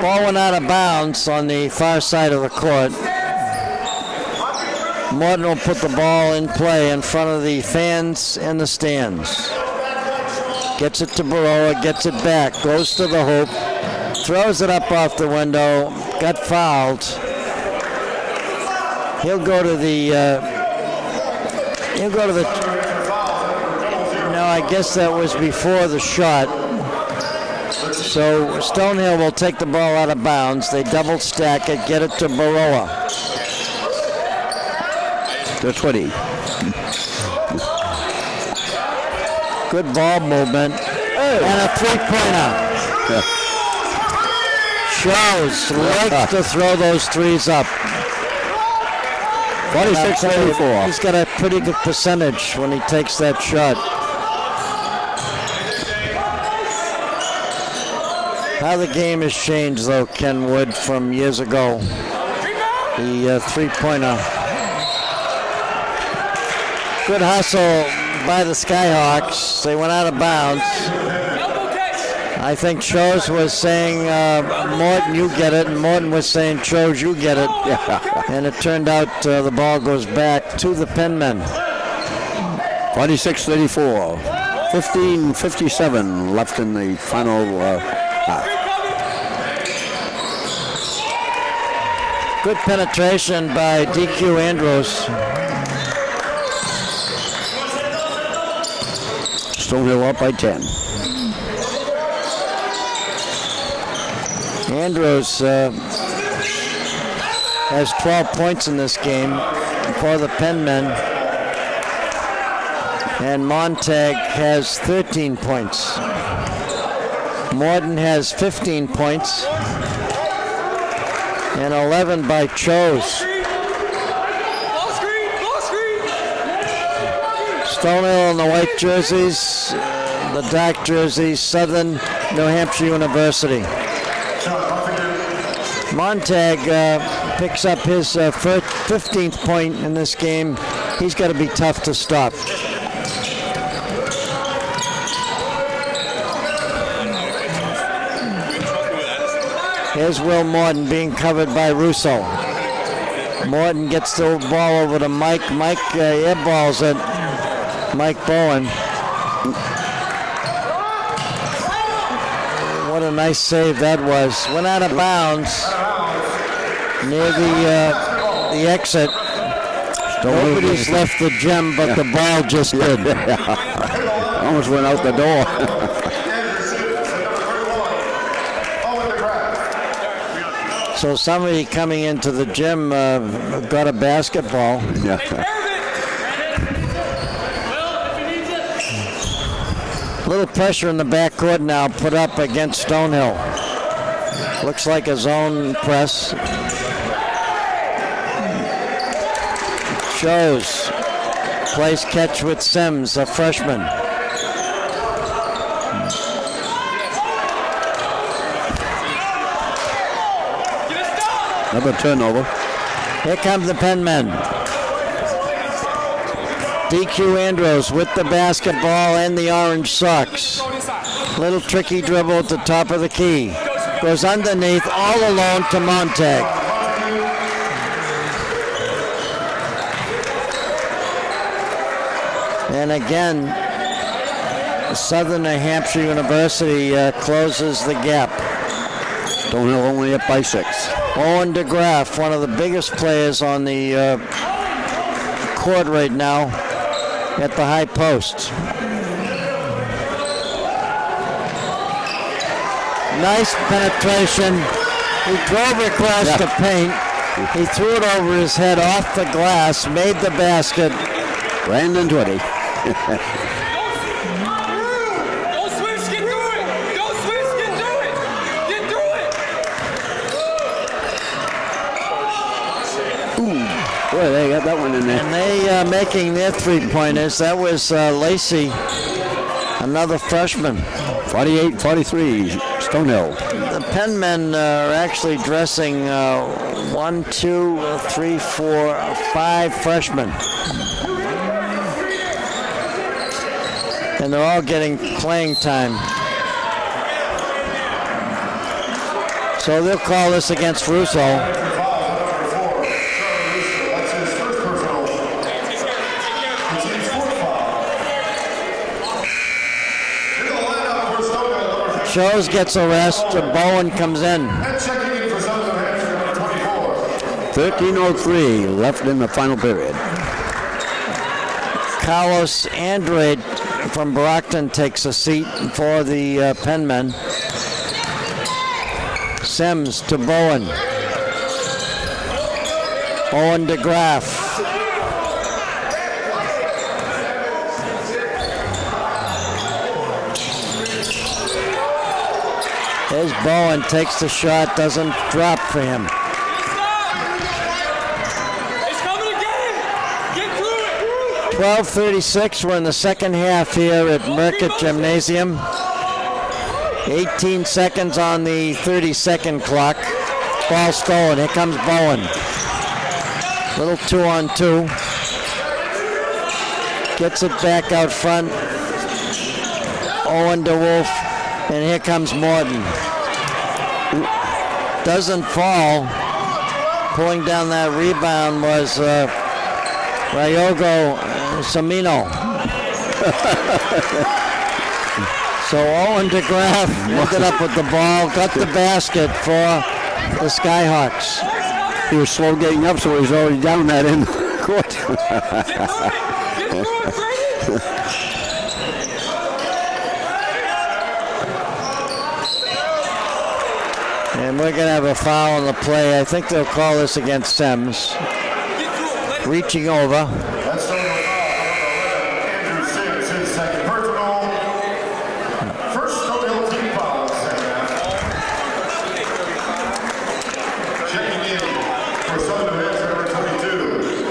Ball went out of bounds on the far side of the court. Morton will put the ball in play in front of the fans in the stands. Gets it to Baroa, gets it back, goes to the hoop, throws it up off the window, got fouled. He'll go to the, no, I guess that was before the shot. So Stonehill will take the ball out of bounds. They double stack it, get it to Baroa. To 20. Good ball movement. And a 3-pointer. Yeah. Shows likes to throw those threes up. 46-34. He's got a pretty good percentage when he takes that shot. How the game has changed, though, Ken Wood, from years ago. The 3-pointer. Good hustle by the Skyhawks. They went out of bounds. I think Chose was saying, Morton, you get it, and Morton was saying, Chose, you get it. And it turned out the ball goes back to the Penmen. 46-34. 15:57 left in the final half. Good penetration by DQ Andros. Stonehill up by 10. Andros has 12 points in this game for the Penmen. And Montague has 13 points. Morton has 15 points. And 11 by Chose. Stonehill in the white jerseys, the dark jerseys, Southern New Hampshire University. Montague picks up his 15th point in this game. He's got to be tough to stop. Here's Will Morton being covered by Russo. Morton gets the ball over to Mike. Mike airballs it. Mike Bowen. What a nice save that was. Went out of bounds near the exit. Nobody's left the gym, but the ball just did. Almost went out the door. So somebody coming into the gym got a basketball. Yeah. A little pressure in the backcourt now put up against Stonehill. Looks like a zone press. Shows. Plays catch with Sims, a freshman. Another turnover. Here comes the Penmen. DQ Andros with the basketball and the orange socks. Little tricky dribble at the top of the key. Goes underneath, all alone to Montague. And again, Southern New Hampshire University closes the gap. Stonehill only up by 6. Owen DeGraff, one of the biggest players on the court right now at the high post. Nice penetration. He drove across the paint. He threw it over his head off the glass, made the basket. Brandon Twitty. Don't switch, get through it. Don't switch, get through it. Get through it. Boy, they got that one in there. And they making their three-pointers. That was Lacey, another freshman. 48-43, Stonehill. The Penmen are actually dressing 1, 2, 3, 4, 5 freshmen. And they're all getting playing time. So they'll call this against Russo. Shows gets a rest. Bowen comes in. 13:03 left in the final period. Carlos Andrade from Brockton takes a seat for the Penmen. Sims to Bowen. Owen DeGraff. There's Bowen, takes the shot, doesn't drop for him. It's coming again. Get through it. 12:36, we're in the second half here at Merckett Gymnasium. 18 seconds on the 30-second clock. Ball stolen, here comes Bowen. Little 2-on-2. Gets it back out front. Owen DeWolf, and here comes Morton. Doesn't fall. Pulling down that rebound was Ryogo Samino. So Owen DeGraff ended up with the ball, got the basket for the Skyhawks. He was slow getting up, so he was already down that end court. Get through it, Brady. And we're going to have a foul on the play. I think they'll call this against Sims. Reaching over. That's Stonehill foul. Andrew Sims, his second personal. First Stonehill team foul, second half. Checking in for Southern New Hampshire, number 22,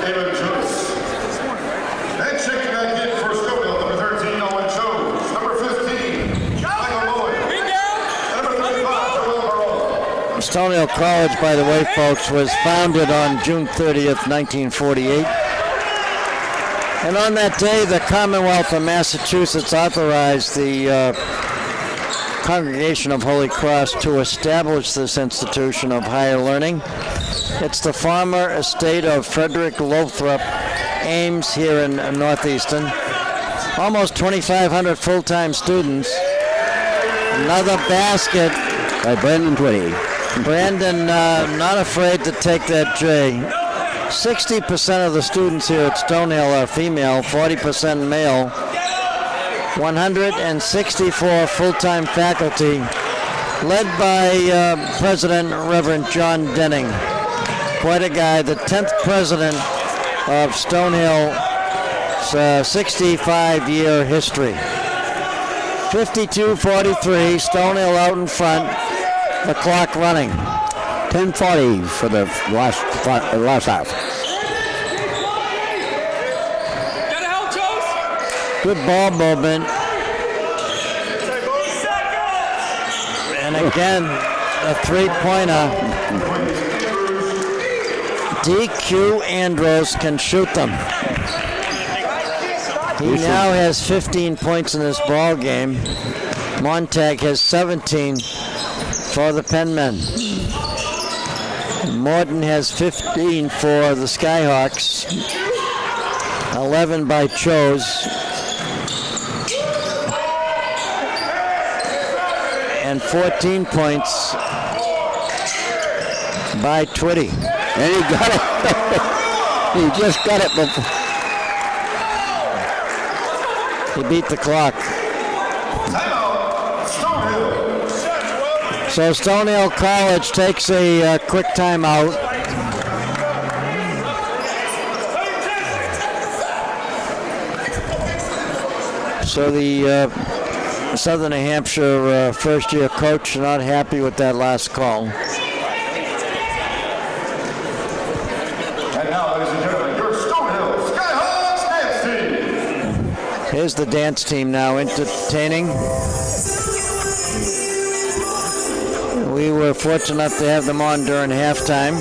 Eamon Jones. And checking back in for Stonehill, number 13, Owen Jones. Number 15, Michael Bowen. Number 35, Joel Barrow. Stonehill College, by the way, folks, was founded on June 30th, 1948. And on that day, the Commonwealth of Massachusetts authorized the Congregation of Holy Cross to establish this institution of higher learning. It's the former estate of Frederick Lothrop Ames here in Northeastern. Almost 2,500 full-time students. Another basket. By Brandon Twitty. Brandon not afraid to take that J. 60% of the students here at Stonehill are female, 40% male. 164 full-time faculty, led by President Reverend John Denning. Quite a guy, the 10th president of Stonehill's 65-year history. 52-43, Stonehill out in front, the clock running. 10:40 for the last half. Gotta help, Joes. Good ball movement. And again, a three-pointer. DQ Andros can shoot them. He now has 15 points in this ball game. Montague has 17 for the Penmen. Morton has 15 for the Skyhawks. 11 by Chose. And 14 points by Twitty. And he got it. He just got it before. He beat the clock. So Stonehill College takes a quick timeout. So the Southern New Hampshire first-year coach not happy with that last call. And now, ladies and gentlemen, your Stonehill Skyhawks dance team. Here's the dance team now entertaining. We were fortunate enough to have them on during halftime.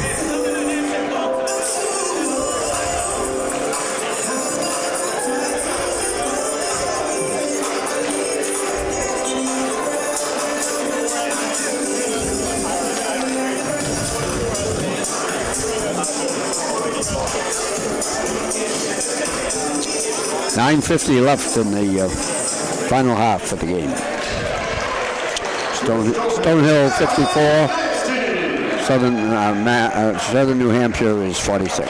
.950 left in the final half of the game. Stonehill 54, Southern New Hampshire is 46.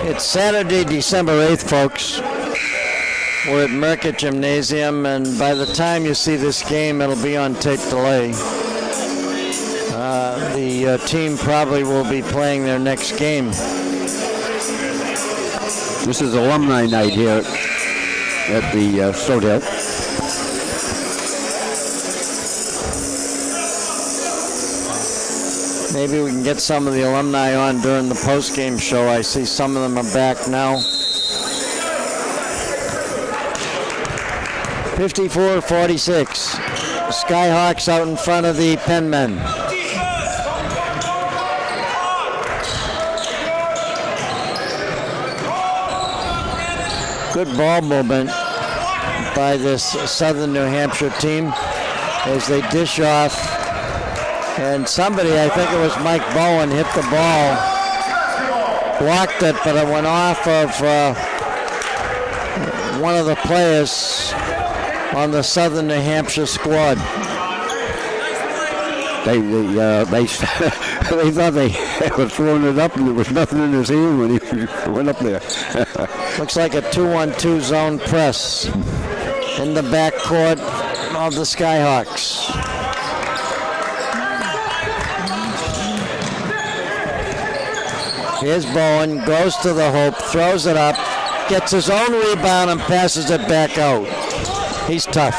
It's Saturday, December 8th, folks. We're at Merckett Gymnasium, and by the time you see this game, it'll be on tape delay. The team probably will be playing their next game. This is alumni night here at the Stonehill. Maybe we can get some of the alumni on during the post-game show. I see some of them are back now. 54-46. Skyhawks out in front of the Penmen. Good ball movement by this Southern New Hampshire team as they dish off. And somebody, I think it was Mike Bowen, hit the ball, blocked it, but it went off of one of the players on the Southern New Hampshire squad. They thought they were throwing it up and there was nothing in his hand when he went up there. Looks like a 2-1-2 zone press in the backcourt of the Skyhawks. Here's Bowen, goes to the hoop, throws it up, gets his own rebound and passes it back out. He's tough.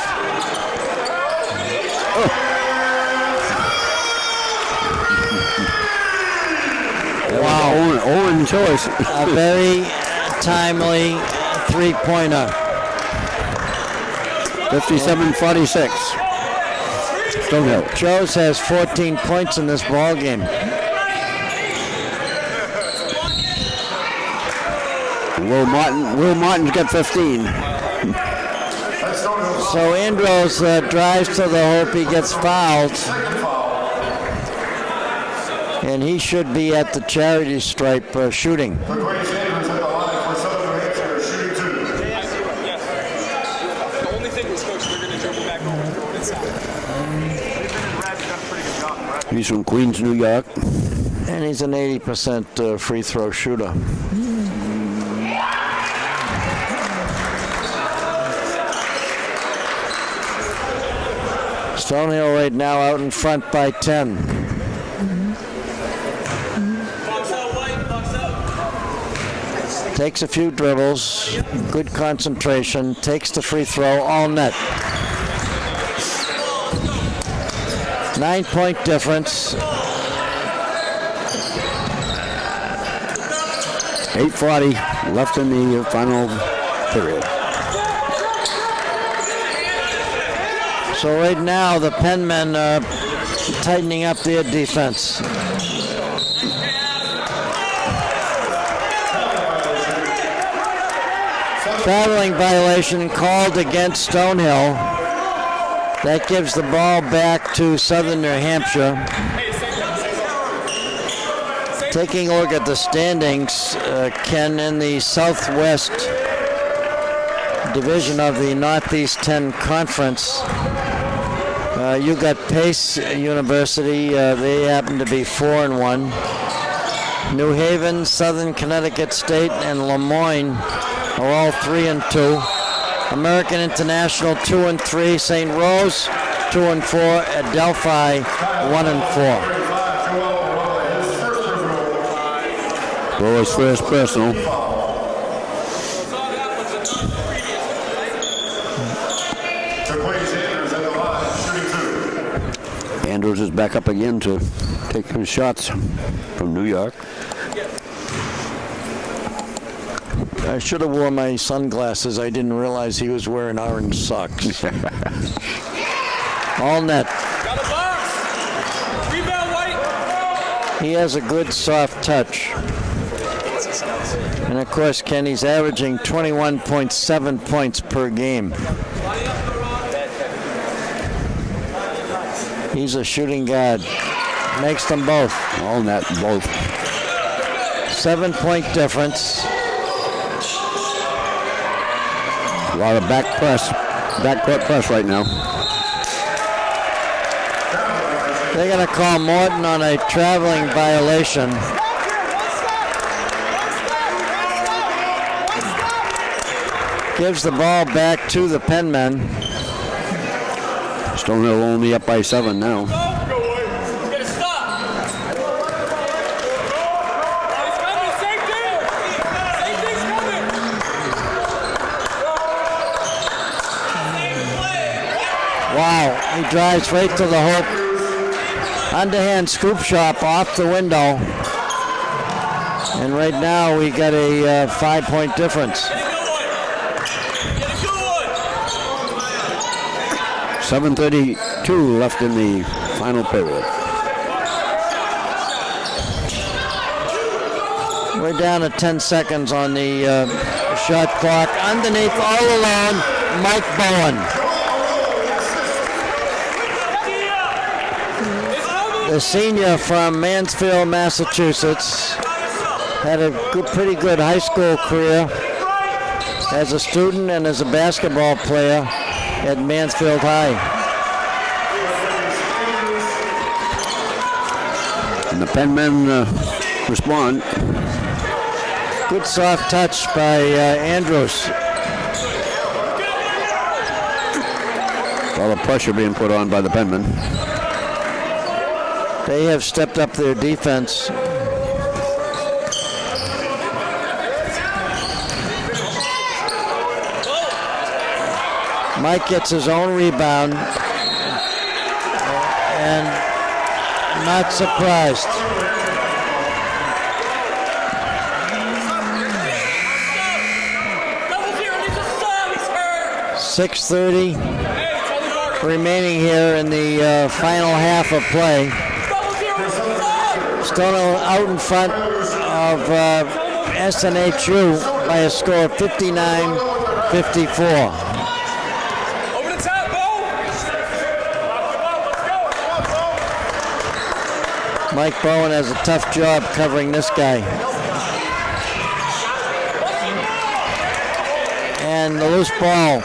Wow. Owen choice. A very timely three-pointer. 57-46. Stonehill. Joes has 14 points in this ball game. Will Martin's got 15. So Andros drives to the hoop. He gets fouled. And he should be at the charity stripe shooting. The great Sanders at the line for Southern New Hampshire, shooting two. The only thing was, Coach, they're going to dribble back over and throw it inside. He's from Queens, New York. And he's an 80% free throw shooter. Stonehill right now out in front by 10. Takes a few dribbles, good concentration, takes the free throw, all net. 9-point difference. 8:40 left in the final period. So right now the Penmen are tightening up their defense. Traveling violation called against Stonehill. That gives the ball back to Southern New Hampshire. Taking a look at the standings, Ken, in the Southwest Division of the Northeast 10 Conference, you got Pace University. They happen to be 4-1. New Haven, Southern Connecticut State, and Lemoyne are all 3-2. American International 2-3. St. Rose 2-4. Adelphi 1-4. Bowen's first personal. Andrews is back up again to take his shots from New York. I should have worn my sunglasses. I didn't realize he was wearing orange socks. All net. Got a box. Rebound, White. He has a good soft touch. And of course, Kenny's averaging 21.7 points per game. He's a shooting guard. Makes them both. All net, both. 7-point difference. A lot of backcourt press right now. They're going to call Morton on a traveling violation. Gives the ball back to the Penmen. Stonehill only up by 7 now. Get a stop. It's coming. Same thing. Same thing's coming. Wow, he drives right to the hoop. Underhand scoop shot off the window. And right now we got a 5-point difference. 7:32 left in the final period. We're down to 10 seconds on the shot clock. Underneath, all alone, Mike Bowen. The senior from Mansfield, Massachusetts. Had a pretty good high school career as a student and as a basketball player at Mansfield High. And the Penmen respond. Good soft touch by Andrews. All the pressure being put on by the Penmen. They have stepped up their defense. Mike gets his own rebound and not surprised. Double zero. Needs a stop. He's hurt. 6:30 Hey, Tony Parker. remaining here in the final half of play. Double zero. Stop. Stonehill out in front of SNHU by a score of 59-54. Over the top, Bo. Mike Bowen has a tough job covering this guy. And the loose ball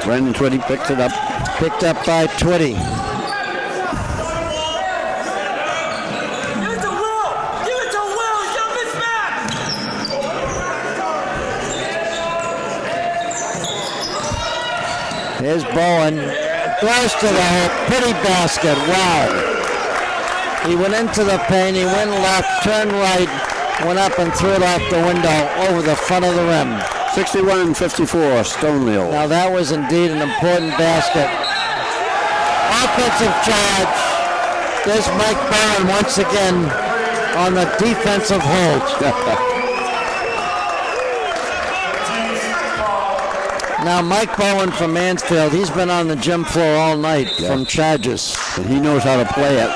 Brandon Twitty picks it up. picked up by Twitty. Give it to Will. Give it to Will. He's got a mismatch. Here's Bowen goes to the pity basket. Wow. He went into the paint, he went left, turned right, went up and threw it out the window over the front of the rim. 61-54, Stonehill. Now that was indeed an important basket. Offensive charge. There's Mike Bowen once again on the defensive hold. Now Mike Bowen from Mansfield, he's been on the gym floor all night from charges. And he knows how to play it.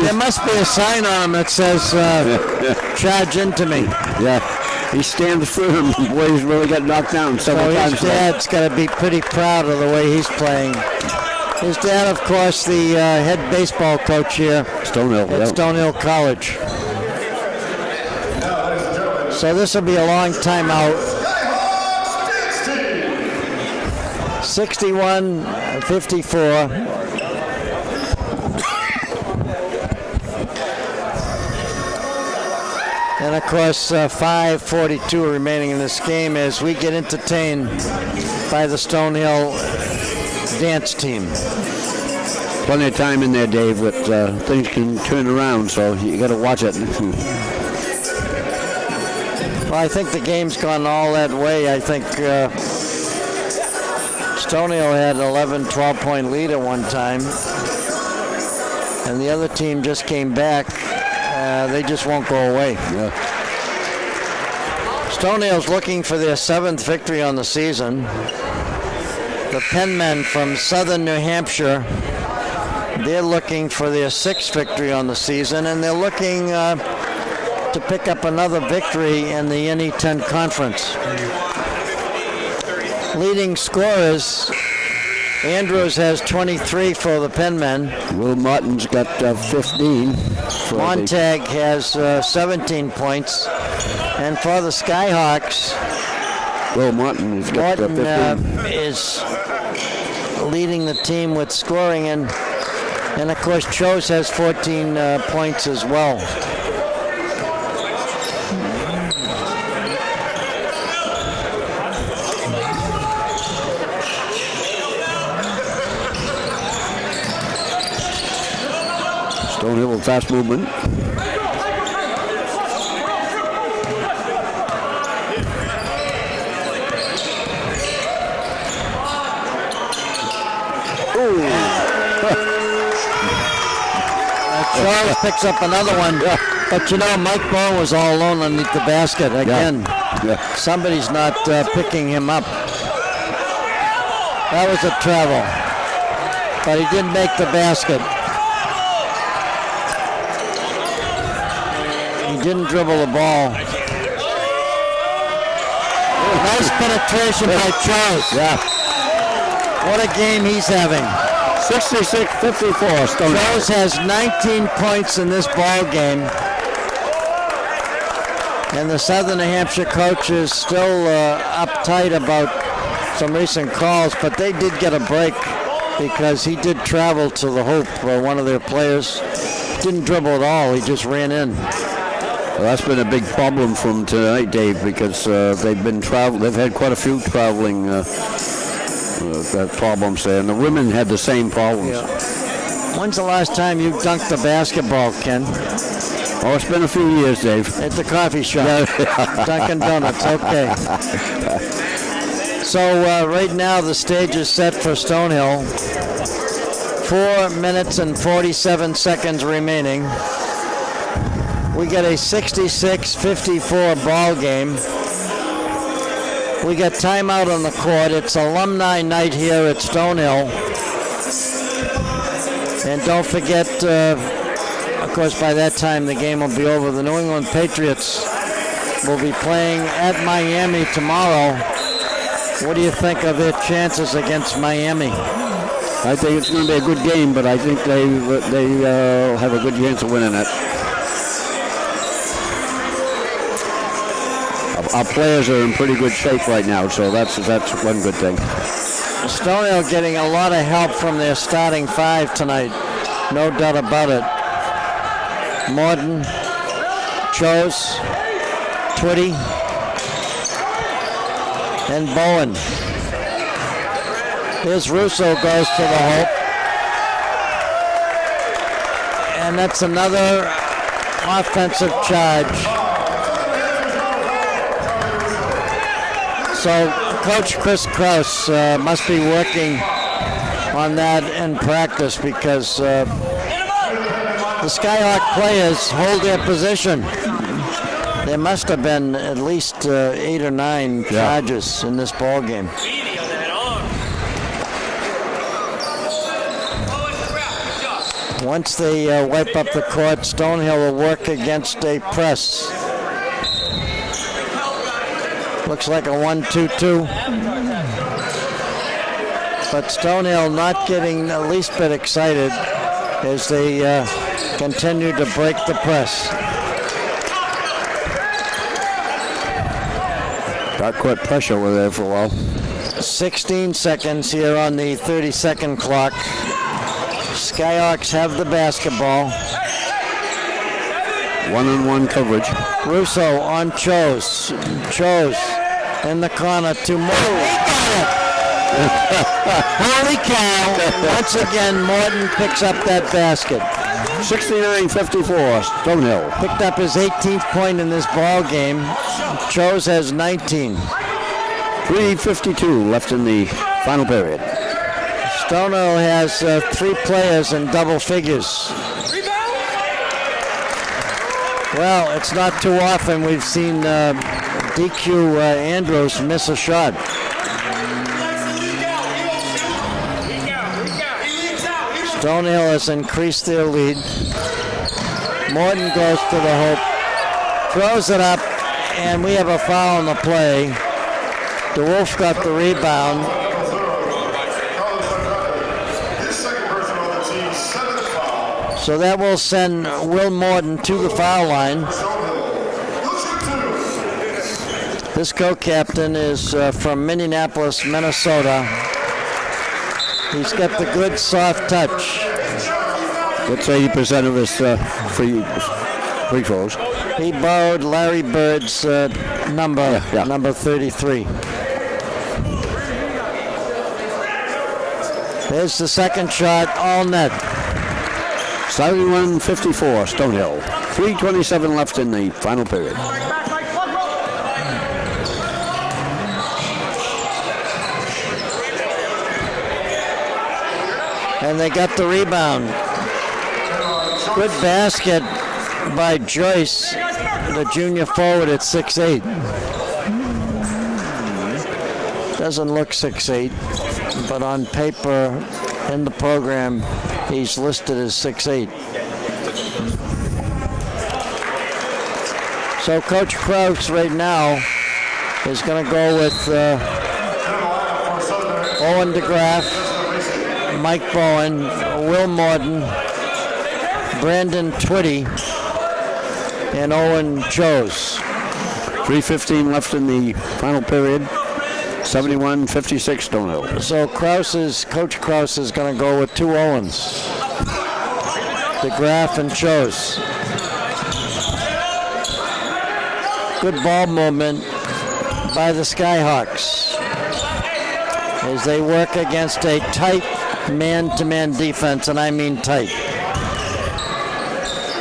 There must be a sign on him that says, charge into me. Yeah, he stands firm. Boy, he's really got knocked down several times. His dad's got to be pretty proud of the way he's playing. His dad, of course, the head baseball coach here Stonehill, at Stonehill College. So this will be a long timeout. 61-54. And of course, 5:42 remaining in this game as we get entertained by the Stonehill dance team. Plenty of time in there, Dave, but things can turn around, so you got to watch it. Well, I think the game's gone all that way. I think Stonehill had an 11, 12-point lead at one time, and the other team just came back. They just won't go away. Yeah. Stonehill's looking for their 7th victory on the season. The Penmen from southern New Hampshire, they're looking for their 6th victory on the season, and they're looking to pick up another victory in the NE10 conference. Leading scorers, Andrews has 23 for the Penmen. Will Martin's got 15. Montague has 17 points. And for the Skyhawks, Will Martin has got 15. is leading the team with scoring. And of course, Chose has 14 points as well. Stonehill fast movement. Charles picks up another one. But you know, Mike Bowen was all alone underneath the basket again. Yeah. Somebody's not picking him up. That was a travel. But he didn't make the basket. He didn't dribble the ball. Nice penetration by Charles. Yeah. What a game he's having. 66-54. Charles has 19 points in this ball game. And the Southern New Hampshire coach is still uptight about some recent calls, but they did get a break because he did travel to the hoop. One of their players didn't dribble at all. He just ran in. Well, that's been a big problem for them tonight, Dave, because they've had quite a few traveling problems there, and the women had the same problems. Yeah. When's the last time you dunked a basketball, Ken? Oh, it's been a few years, Dave. At the coffee shop. Dunkin' Donuts, okay. So right now the stage is set for Stonehill. 4 minutes and 47 seconds remaining. We get a 66-54 ball game. We got timeout on the court. It's alumni night here at Stonehill. And don't forget, of course, by that time the game will be over. The New England Patriots will be playing at Miami tomorrow. What do you think of their chances against Miami? I think it's going to be a good game, but I think they have a good chance of winning it. Our players are in pretty good shape right now, so that's one good thing. Stonehill getting a lot of help from their starting 5 tonight. No doubt about it. Morton, Chose, Twitty, and Bowen. Here's Russo goes to the hoop. And that's another offensive charge. So Coach Chris Krause must be working on that in practice because the Skyhawk players hold their position. There must have been at least 8 or 9 charges in this ball game. Once they wipe up the court, Stonehill will work against a press. Looks like a 1-2-2. But Stonehill not getting the least bit excited as they continue to break the press. Backcourt pressure over there for a while. 16 seconds here on the 30-second clock. Skyhawks have the basketball. One-on-one coverage. Russo on Chose. Chose in the corner to Moore. Holy cow. Once again, Morton picks up that basket. 69-54, Stonehill. Picked up his 18th point in this ball game. Chose has 19. 3:52 left in the final period. Stonehill has 3 players in double figures. Well, it's not too often we've seen DQ Andrews miss a shot. Stonehill has increased their lead. Morton goes to the hoop, throws it up, and we have a foul on the play. DeWolf got the rebound. So that will send Will Morton to the foul line. This co-captain is from Minneapolis, Minnesota. He's got the good soft touch. That's 80% of his free throws. He borrowed Larry Bird's number, Yeah. number 33. There's the second shot, all net. 71-54, Stonehill. 3:27 left in the final period. And they got the rebound. Good basket by Joyce, the junior forward at 6'8". Doesn't look 6'8", but on paper in the program he's listed as 6'8". So Coach Krause right now is going to go with Owen DeGraff, Mike Bowen, Will Morton, Brandon Twitty, and Owen Chose. 3:15 left in the final period. 71-56 Stonehill. So Coach Krause is going to go with 2 Owens. DeGraff and Chose. Good ball movement by the Skyhawks as they work against a tight man-to-man defense, and I mean tight.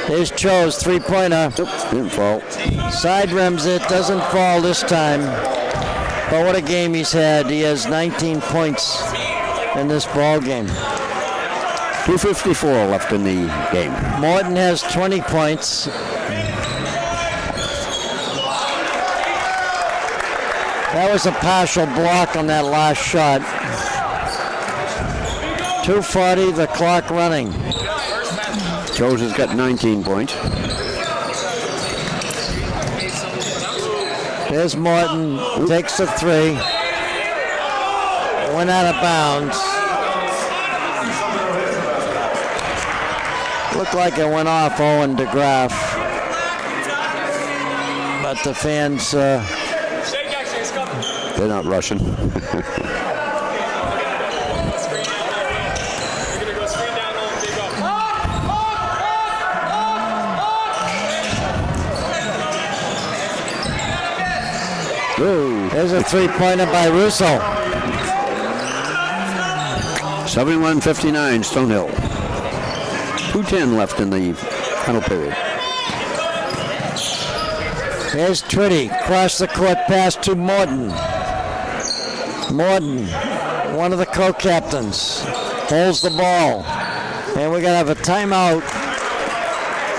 Here's Chose, 3-pointer. Didn't fall. Side rims it, doesn't fall this time. But what a game he's had. He has 19 points in this ball game. 2:54 left in the game. Morton has 20 points. That was a partial block on that last shot. 2:40, the clock running. Chose has got 19 points. There's Morton, takes the 3. Went out of bounds. Looked like it went off Owen DeGraff. But the fans, They're not rushing. There's a 3-pointer by Russo. 71-59, Stonehill. 2:10 left in the final period. Here's Twitty, cross the court pass to Morton. Morton, one of the co-captains, holds the ball. And we're going to have a timeout.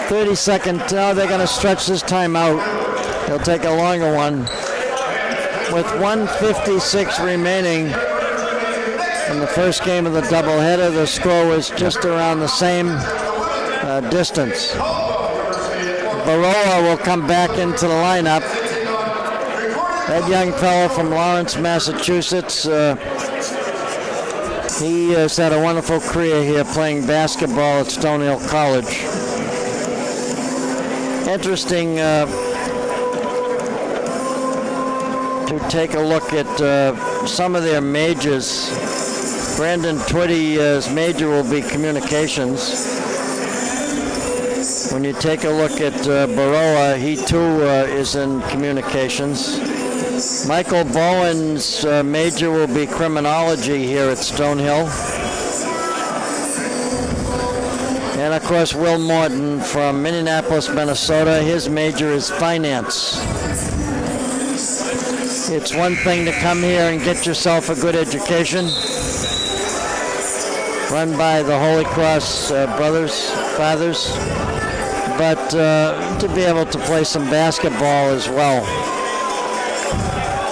30-second, now they're going to stretch this timeout. They'll take a longer one. With 1:56 remaining in the first game of the doubleheader, the score was just around the same distance. Baroa will come back into the lineup. That young fellow from Lawrence, Massachusetts, he has had a wonderful career here playing basketball at Stonehill College. Interesting to take a look at some of their majors. Brandon Twitty's major will be communications. When you take a look at Baroa, he too is in communications. Michael Bowen's major will be criminology here at Stonehill. And of course, Will Morton from Minneapolis, Minnesota, his major is finance. It's one thing to come here and get yourself a good education, run by the Holy Cross fathers, but to be able to play some basketball as well.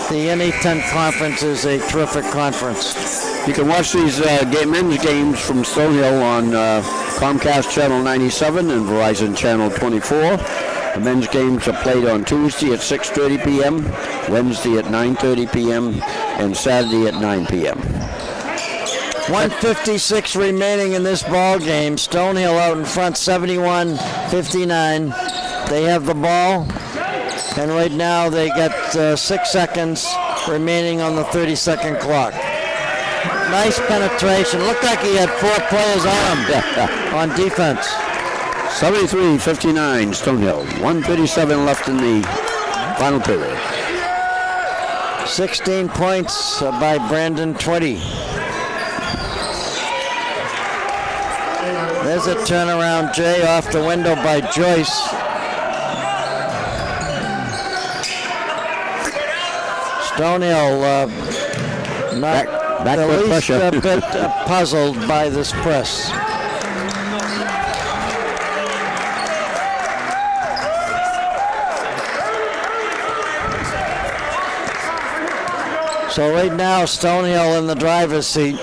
The NE10 conference is a terrific conference. You can watch these men's games from Stonehill on Comcast Channel 97 and Verizon Channel 24. The men's games are played on Tuesday at 6:30 p.m., Wednesday at 9:30 p.m., and Saturday at 9 p.m. 1:56 remaining in this ball game. Stonehill out in front, 71-59. They have the ball, and right now they got 6 seconds remaining on the 30-second clock. Nice penetration. Looked like he had 4 players on defense. 73-59, Stonehill. 1:37 left in the final period. 16 points by Brandon Twitty. There's a turnaround, Jay, off the window by Joyce. Stonehill not back the least pressure. bit puzzled by this press. So right now, Stonehill in the driver's seat.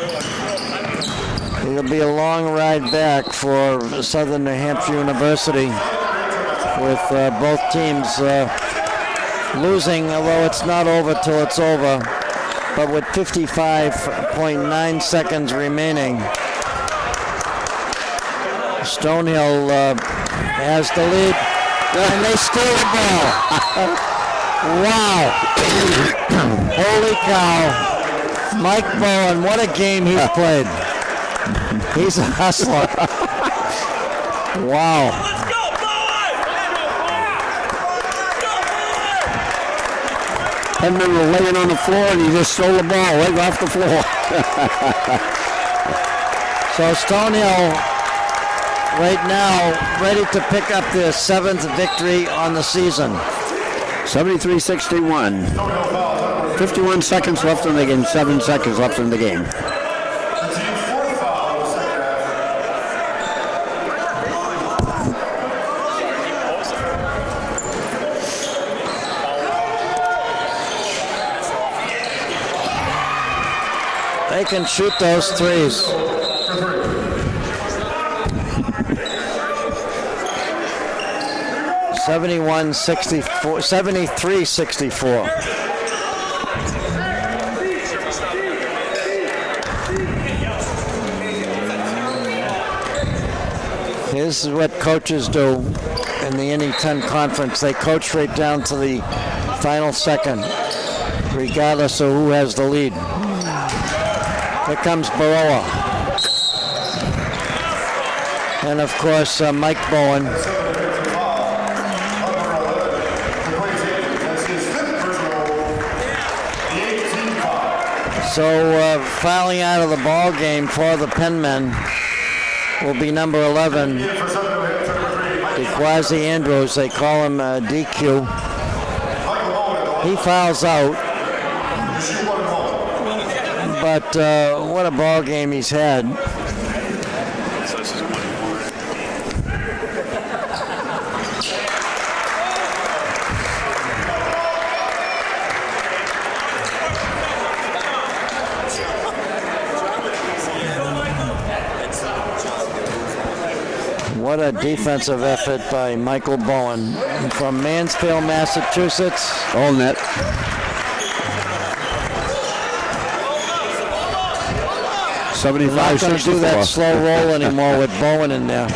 It'll be a long ride back for Southern New Hampshire University with both teams losing, although it's not over till it's over. But with 55.9 seconds remaining, Stonehill has the lead, and they steal the ball. Wow. Holy cow. Mike Bowen, what a game he's played. He's a hustler. Wow. Let's go, Bowen! Henman was laying on the floor, and he just stole the ball right off the floor. So Stonehill right now ready to pick up their 7th victory on the season. 73-61. 51 seconds left in the game, 7 seconds left in the game. They can shoot those threes. (71-64), 73-64. This is what coaches do in the NE10 conference. They coach right down to the final second, regardless of who has the lead. Here comes Baroa. And of course, Mike Bowen. So fouling out of the ball game for the Penmen will be number 11, DeQuasi Andrews. They call him DQ. He fouls out. But what a ball game he's had. What a defensive effort by Michael Bowen from Mansfield, Massachusetts. All net. We're not going to do that slow roll anymore with Bowen in there.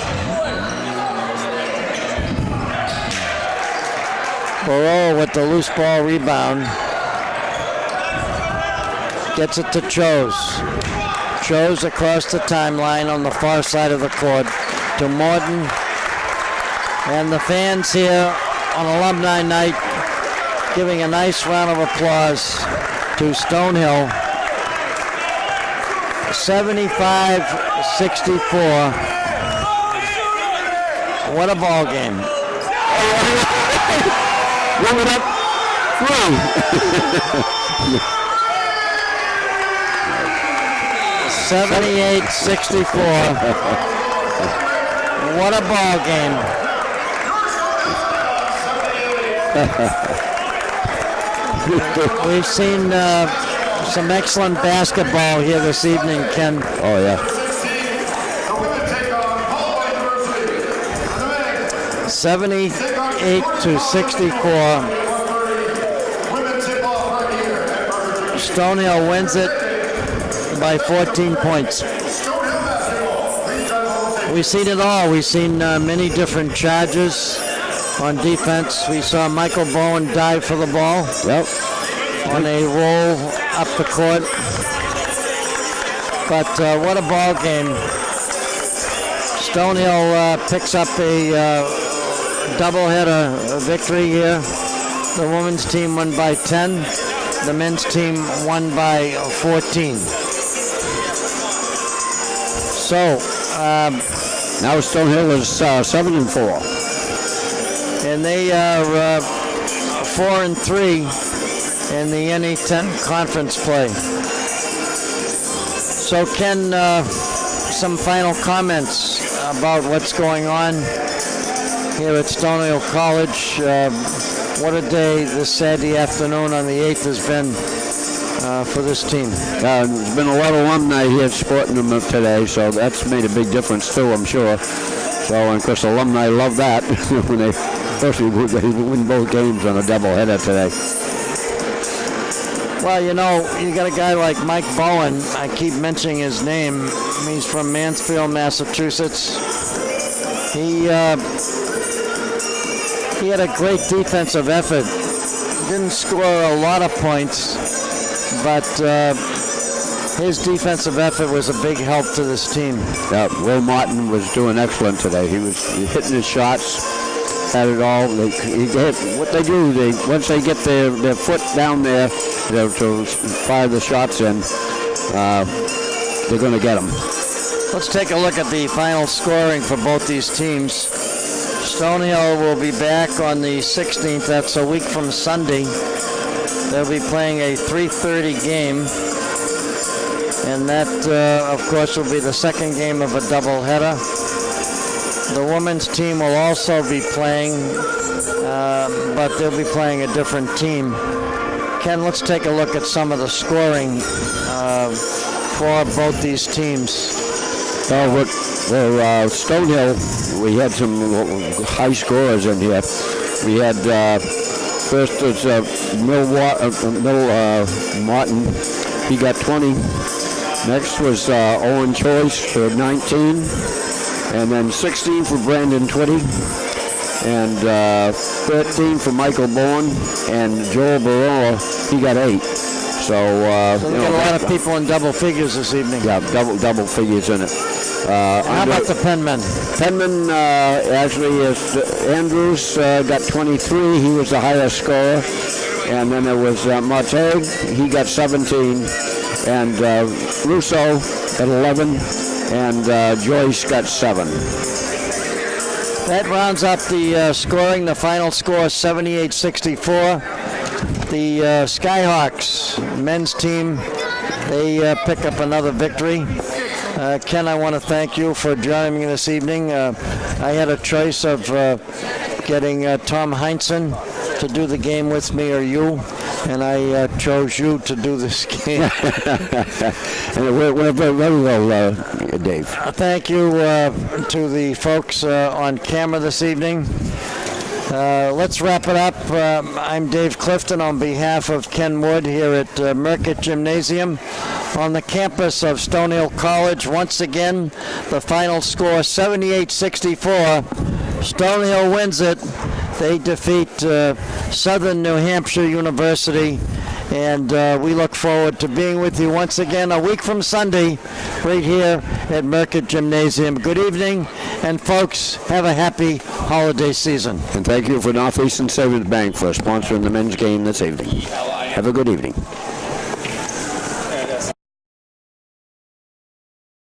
Burrow with the loose ball rebound. Gets it to Chose. Chose across the timeline on the far side of the court to Morton. And the fans here on Alumni Night giving a nice round of applause to Stonehill. 75-64. What a ball game. Roll it up. Through. 78-64. What a ball game. We've seen some excellent basketball here this evening, Ken. Oh, yeah. 78-64. Stonehill wins it by 14 points. We've seen it all. We've seen many different charges on defense. We saw Michael Bowen dive for the ball. Yep. On a roll up the court. But what a ball game. Stonehill picks up a doubleheader victory here. The women's team won by 10. The men's team won by 14. So now Stonehill is 7-4. And they are 4-3 in the NE10 conference play. So Ken, some final comments about what's going on here at Stonehill College. What a day this Saturday afternoon on the 8th has been for this team. There's been a lot of alumni here supporting them today, so that's made a big difference too, I'm sure. So, and of course, alumni love that when they, especially when they win both games on a doubleheader today. Well, you know, you got a guy like Mike Bowen. I keep mentioning his name. He's from Mansfield, Massachusetts. He had a great defensive effort. Didn't score a lot of points, but his defensive effort was a big help to this team. Yeah, Will Martin was doing excellent today. He was hitting his shots, had it all. What they do, once they get their foot down there to fire the shots in, they're going to get them. Let's take a look at the final scoring for both these teams. Stonehill will be back on the 16th. That's a week from Sunday. They'll be playing a 3:30 game. And that, of course, will be the second game of a doubleheader. The women's team will also be playing, but they'll be playing a different team. Ken, let's take a look at some of the scoring for both these teams. Well, Stonehill, we had some high scorers in here. We had first was Mill Martin. He got 20. Next was Owen Choice for 19. And then 16 for Brandon Twitty. And 13 for Michael Bowen. And Joel Barola, he got 8. So we got a lot of people in double figures this evening. Yeah, double figures in it. How about the Penmen? Penmen actually is Andrews got 23. He was the highest scorer, and then there was Montague. He got 17, and Russo at 11, and Joyce got 7. That rounds up the scoring. The final score 78-64. The Skyhawks men's team, they pick up another victory. Ken, I want to thank you for joining me this evening. I had a choice of getting Tom Heinsohn to do the game with me or you, and I chose you to do this game. And it went very well, Dave. Thank you to the folks on camera this evening. Let's wrap it up. I'm Dave Clifton on behalf of Ken Wood here at Merckett Gymnasium on the campus of Stonehill College. Once again, the final score 78-64. Stonehill wins it. They defeat Southern New Hampshire University, and we look forward to being with you once again a week from Sunday right here at Merckett Gymnasium. Good evening, and folks, have a happy holiday season. And thank you for Northeastern Savings Bank for sponsoring the men's game this evening. Have a good evening.